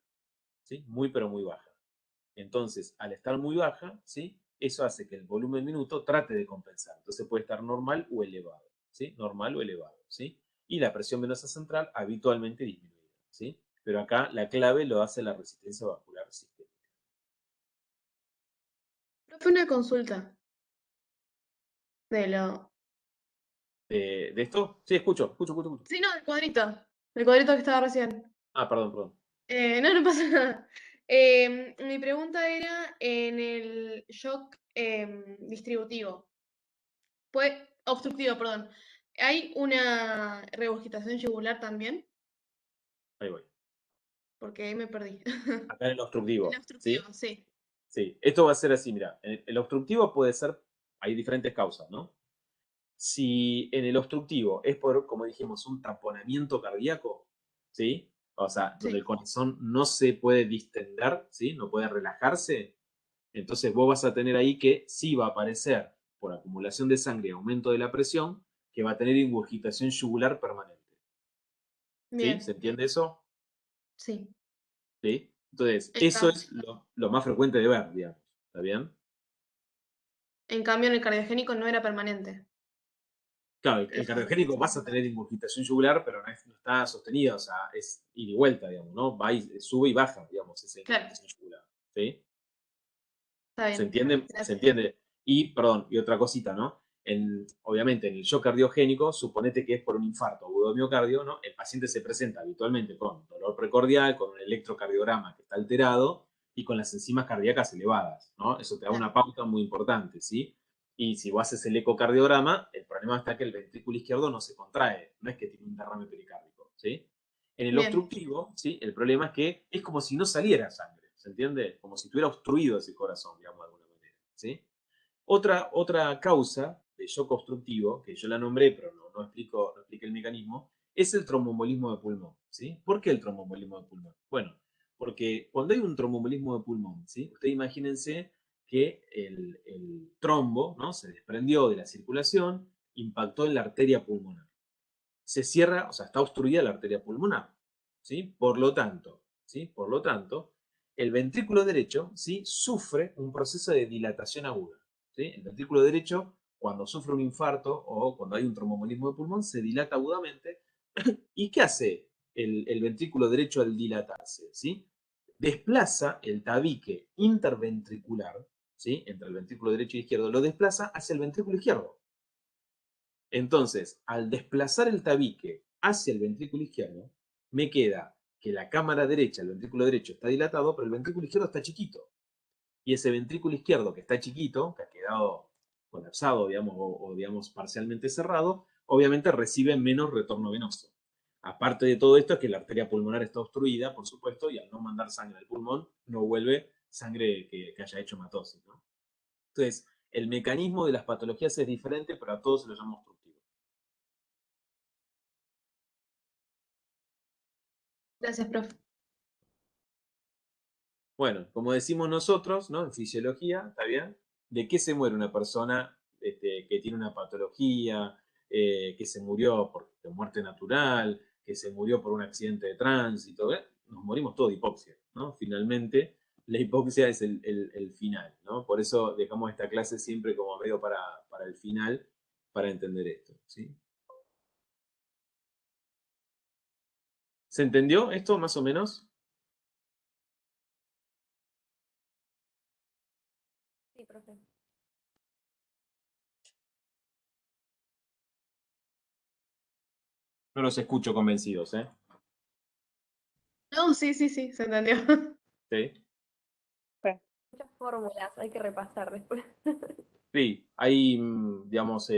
¿sí? Muy, pero muy baja. Entonces, al estar muy baja, ¿sí? Eso hace que el volumen minuto trate de compensar. Entonces puede estar normal o elevado, ¿sí? Normal o elevado, ¿sí? Y la presión venosa central habitualmente disminuida, ¿sí? Pero acá la clave lo hace la resistencia vascular sistémica. Profe, una consulta de lo... ¿De esto? Sí, escucho. Sí, no, del cuadrito que estaba recién. Ah, perdón. No, no pasa nada. Mi pregunta era en el shock distributivo. Pues, obstructivo, perdón. ¿Hay una regurgitación yugular también? Ahí voy. Porque ahí me perdí. Acá en el El obstructivo, ¿sí? obstructivo, sí. Sí, esto va a ser así, mira, el obstructivo puede ser, hay diferentes causas, ¿no? Si en el obstructivo es por, como dijimos, un taponamiento cardíaco, ¿sí? O sea, donde Sí. el corazón no se puede distender, ¿sí? No puede relajarse, entonces vos vas a tener ahí que sí va a aparecer por acumulación de sangre y aumento de la presión, que va a tener ingurgitación yugular permanente, ¿sí? ¿Se Bien, entiende eso? sí. ¿Sí? Entonces, En eso cambio, es lo más frecuente de ver, digamos, ¿está bien? en el cardiogénico no era permanente. Claro, el La cardiogénico vas a tener ingurgitación yugular, pero no está sostenida, o sea, es ida y vuelta, digamos, ¿no? Va y, sube y baja, digamos, esa Claro, ingurgitación yugular, ¿sí? está ¿Se bien. entiende? ¿Se Gracias. entiende? Y, perdón, y otra cosita, ¿no? Obviamente, en el shock cardiogénico, suponete que es por un infarto agudo de miocardio, ¿no? El paciente se presenta habitualmente con dolor precordial, con un electrocardiograma que está alterado y con las enzimas cardíacas elevadas, ¿no? Eso te da Claro. una pauta muy importante, ¿sí? Y si vos haces el ecocardiograma, el problema está que el ventrículo izquierdo no se contrae, no es que tiene un derrame pericárdico, ¿sí? En el Bien, obstructivo, ¿sí? El problema es que es como si no saliera sangre, ¿se entiende? Como si estuviera obstruido ese corazón, digamos, de alguna manera, ¿sí? Otra causa de shock obstructivo, que yo la nombré, pero no expliqué el mecanismo, es el tromboembolismo de pulmón, ¿sí? ¿Por qué el tromboembolismo de pulmón? Bueno, porque cuando hay un tromboembolismo de pulmón, ¿sí? Ustedes imagínense que el trombo, ¿no? Se desprendió de la circulación, impactó en la arteria pulmonar. Se cierra, o sea, está obstruida la arteria pulmonar, ¿sí? Por lo tanto, el ventrículo derecho, ¿sí? Sufre un proceso de dilatación aguda, ¿sí? El ventrículo derecho, cuando sufre un infarto o cuando hay un tromboembolismo de pulmón, se dilata agudamente. ¿Y qué hace el ventrículo derecho al dilatarse, ¿sí? Desplaza el tabique interventricular, ¿sí? Entre el ventrículo derecho y izquierdo, lo desplaza hacia el ventrículo izquierdo. Entonces, al desplazar el tabique hacia el ventrículo izquierdo, me queda que la cámara derecha, el ventrículo derecho está dilatado, pero el ventrículo izquierdo está chiquito. Y ese ventrículo izquierdo que está chiquito, que ha quedado colapsado, digamos, digamos parcialmente cerrado, obviamente recibe menos retorno venoso. Aparte de todo esto es que la arteria pulmonar está obstruida, por supuesto, y al no mandar sangre al pulmón, no vuelve sangre que haya hecho hematosis, ¿no? Entonces, el mecanismo de las patologías es diferente, pero a todos se lo llamamos obstructivo. Gracias, profe. Bueno, como decimos nosotros, ¿no? En fisiología, ¿está bien? ¿De qué se muere una persona que tiene una patología, que se murió por muerte natural, que se murió por un accidente de tránsito? Nos morimos todos de hipoxia, ¿no? Finalmente, la hipoxia es el final, ¿no? Por eso dejamos esta clase siempre como medio para el final, para entender esto, ¿sí? ¿Se entendió esto más o menos? Sí, profe. No los escucho convencidos, ¿eh? No, sí, sí, sí, se entendió. ¿Sí? Muchas fórmulas, hay que repasar después. Sí, hay, digamos,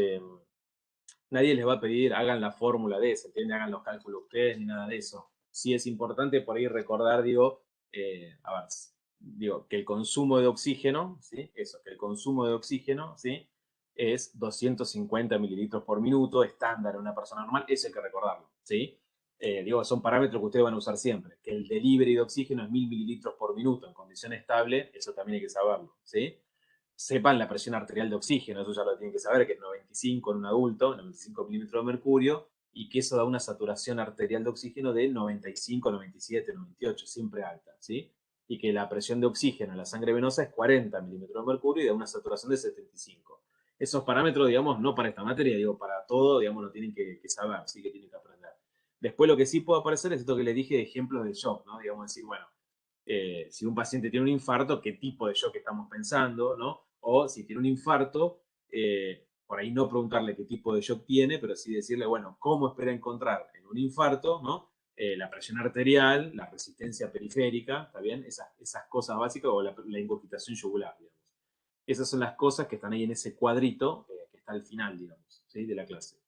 nadie les va a pedir hagan la fórmula de eso, ¿entienden? Hagan los cálculos ustedes ni nada de eso. Sí es importante por ahí recordar, digo, a ver, digo, que el consumo de oxígeno, ¿sí? Eso, que el consumo de oxígeno, ¿sí? Es 250 mililitros por minuto, estándar en una persona normal, eso hay que recordarlo, ¿sí? Digo, son parámetros que ustedes van a usar siempre. Que el delivery de oxígeno es 1000 mililitros por minuto en condición estable, eso también hay que saberlo, ¿sí? Sepan la presión arterial de oxígeno, eso ya lo tienen que saber, que es 95 en un adulto, 95 milímetros de mercurio, y que eso da una saturación arterial de oxígeno de 95, 97, 98, siempre alta, ¿sí? Y que la presión de oxígeno en la sangre venosa es 40 milímetros de mercurio y da una saturación de 75. Esos parámetros, digamos, no para esta materia, digo, para todo, digamos, lo tienen que saber, sí que tienen que aprender. Después lo que sí puede aparecer es esto que les dije de ejemplos de shock, ¿no? Digamos, decir, bueno, si un paciente tiene un infarto, qué tipo de shock estamos pensando, ¿no? O si tiene un infarto, por ahí no preguntarle qué tipo de shock tiene, pero sí decirle, bueno, cómo espera encontrar en un infarto, ¿no? La presión arterial, la resistencia periférica, ¿está bien? Esas cosas básicas, o la ingurgitación yugular, digamos. Esas son las cosas que están ahí en ese cuadrito que está al final, digamos, ¿sí? De la clase.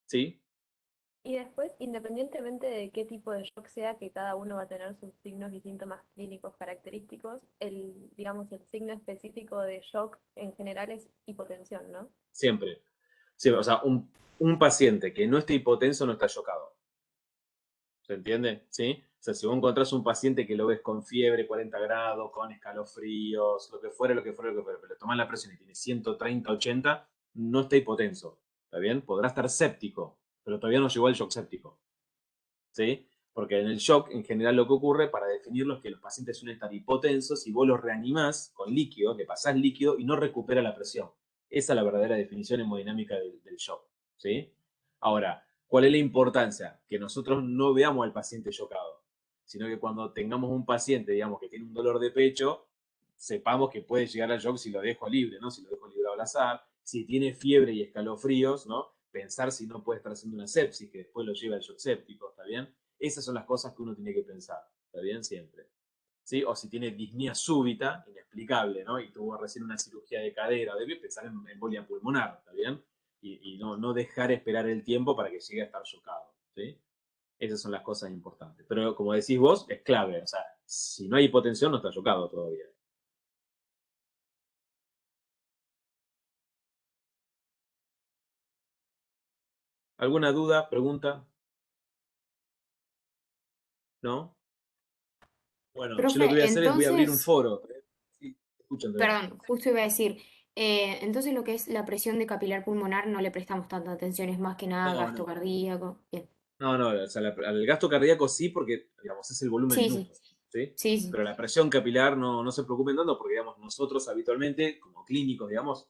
¿Sí? Y después, independientemente de qué tipo de shock sea, que cada uno va a tener sus signos y síntomas clínicos característicos, digamos, el signo específico de shock en general es hipotensión, ¿no? Siempre. Siempre. O sea, un paciente que no esté hipotenso no está chocado. ¿Se entiende? ¿Sí? O sea, si vos encontrás un paciente que lo ves con fiebre, 40 grados, con escalofríos, lo que fuere, lo que fuere, lo que fuere, pero le tomás la presión y tiene 130, 80, no está hipotenso. ¿Está bien? Podrá estar séptico, pero todavía no llegó al shock séptico. ¿Sí? Porque en el shock, en general, lo que ocurre para definirlo es que los pacientes suelen estar hipotensos y vos los reanimás con líquido, le pasás líquido y no recupera la presión. Esa es la verdadera definición hemodinámica del shock. ¿Sí? Ahora, ¿cuál es la importancia? Que nosotros no veamos al paciente shockado, sino que cuando tengamos un paciente, digamos, que tiene un dolor de pecho, sepamos que puede llegar al shock si lo dejo libre, ¿no? Si lo dejo libre al azar, si tiene fiebre y escalofríos, ¿no? Pensar si no puede estar haciendo una sepsis, que después lo lleva al shock séptico, ¿está bien? Esas son las cosas que uno tiene que pensar, ¿está bien? Siempre. ¿Sí? O si tiene disnea súbita, inexplicable, ¿no? Y tuvo recién una cirugía de cadera, debe pensar en embolia pulmonar, ¿está bien? Y no dejar esperar el tiempo para que llegue a estar chocado, ¿sí? Esas son las cosas importantes. Pero como decís vos, es clave, o sea, si no hay hipotensión no está chocado todavía. ¿Alguna duda, pregunta? ¿No? Bueno, yo lo que voy Profe, a hacer es voy a abrir un entonces, foro. Sí, escucho, Andrea. perdón, justo iba a decir, entonces lo que es la presión de capilar pulmonar no le prestamos tanta atención, es más que nada No, gasto no. cardíaco. Bien. No, no, o sea, al gasto cardíaco sí, porque, digamos, es el volumen Sí, sí, minuto, ¿sí? sí, sí. Pero la presión capilar no se preocupen tanto porque, digamos, nosotros habitualmente, como clínicos, digamos,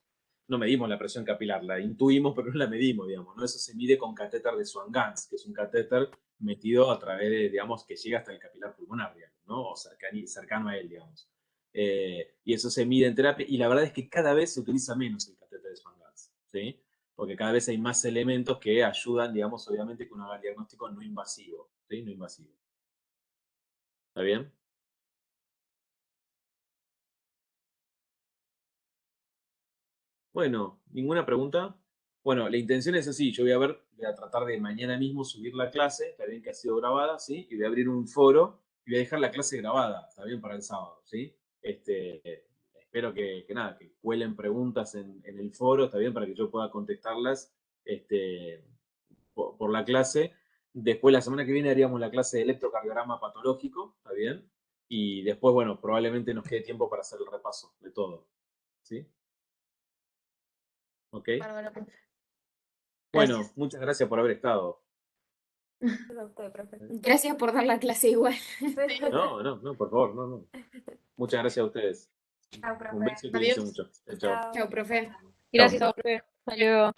no medimos la presión capilar, la intuimos, pero no la medimos, digamos, ¿no? Eso se mide con catéter de Swan-Ganz, que es un catéter metido a través de, digamos, que llega hasta el capilar pulmonar, digamos, ¿no? O cercano a él, digamos. Y eso se mide en terapia, y la verdad es que cada vez se utiliza menos el catéter de Swan-Ganz, ¿sí? Porque cada vez hay más elementos que ayudan, digamos, obviamente, que uno haga el diagnóstico no invasivo, ¿sí? No invasivo. ¿Está bien? Bueno, ¿ninguna pregunta? Bueno, la intención es así, yo voy a tratar de mañana mismo subir la clase, está bien que ha sido grabada, ¿sí? Y voy a abrir un foro y voy a dejar la clase grabada, está bien, para el sábado, ¿sí? Espero que nada, que cuelen preguntas en el foro, está bien, para que yo pueda contestarlas, este, por la clase. Después, la semana que viene, haríamos la clase de electrocardiograma patológico, ¿está bien? Y después, bueno, probablemente nos quede tiempo para hacer el repaso de todo. ¿Sí? ¿Ok? Bárbaro. Bueno, Gracias. muchas gracias por haber estado. Gracias a usted, profe. Gracias por dar la clase igual. No, por favor, no. Muchas gracias a ustedes. Chao, Un profe. beso y Adiós. cuídense mucho. Chao. Chao. Chao, profe. Gracias, profe. Hasta luego.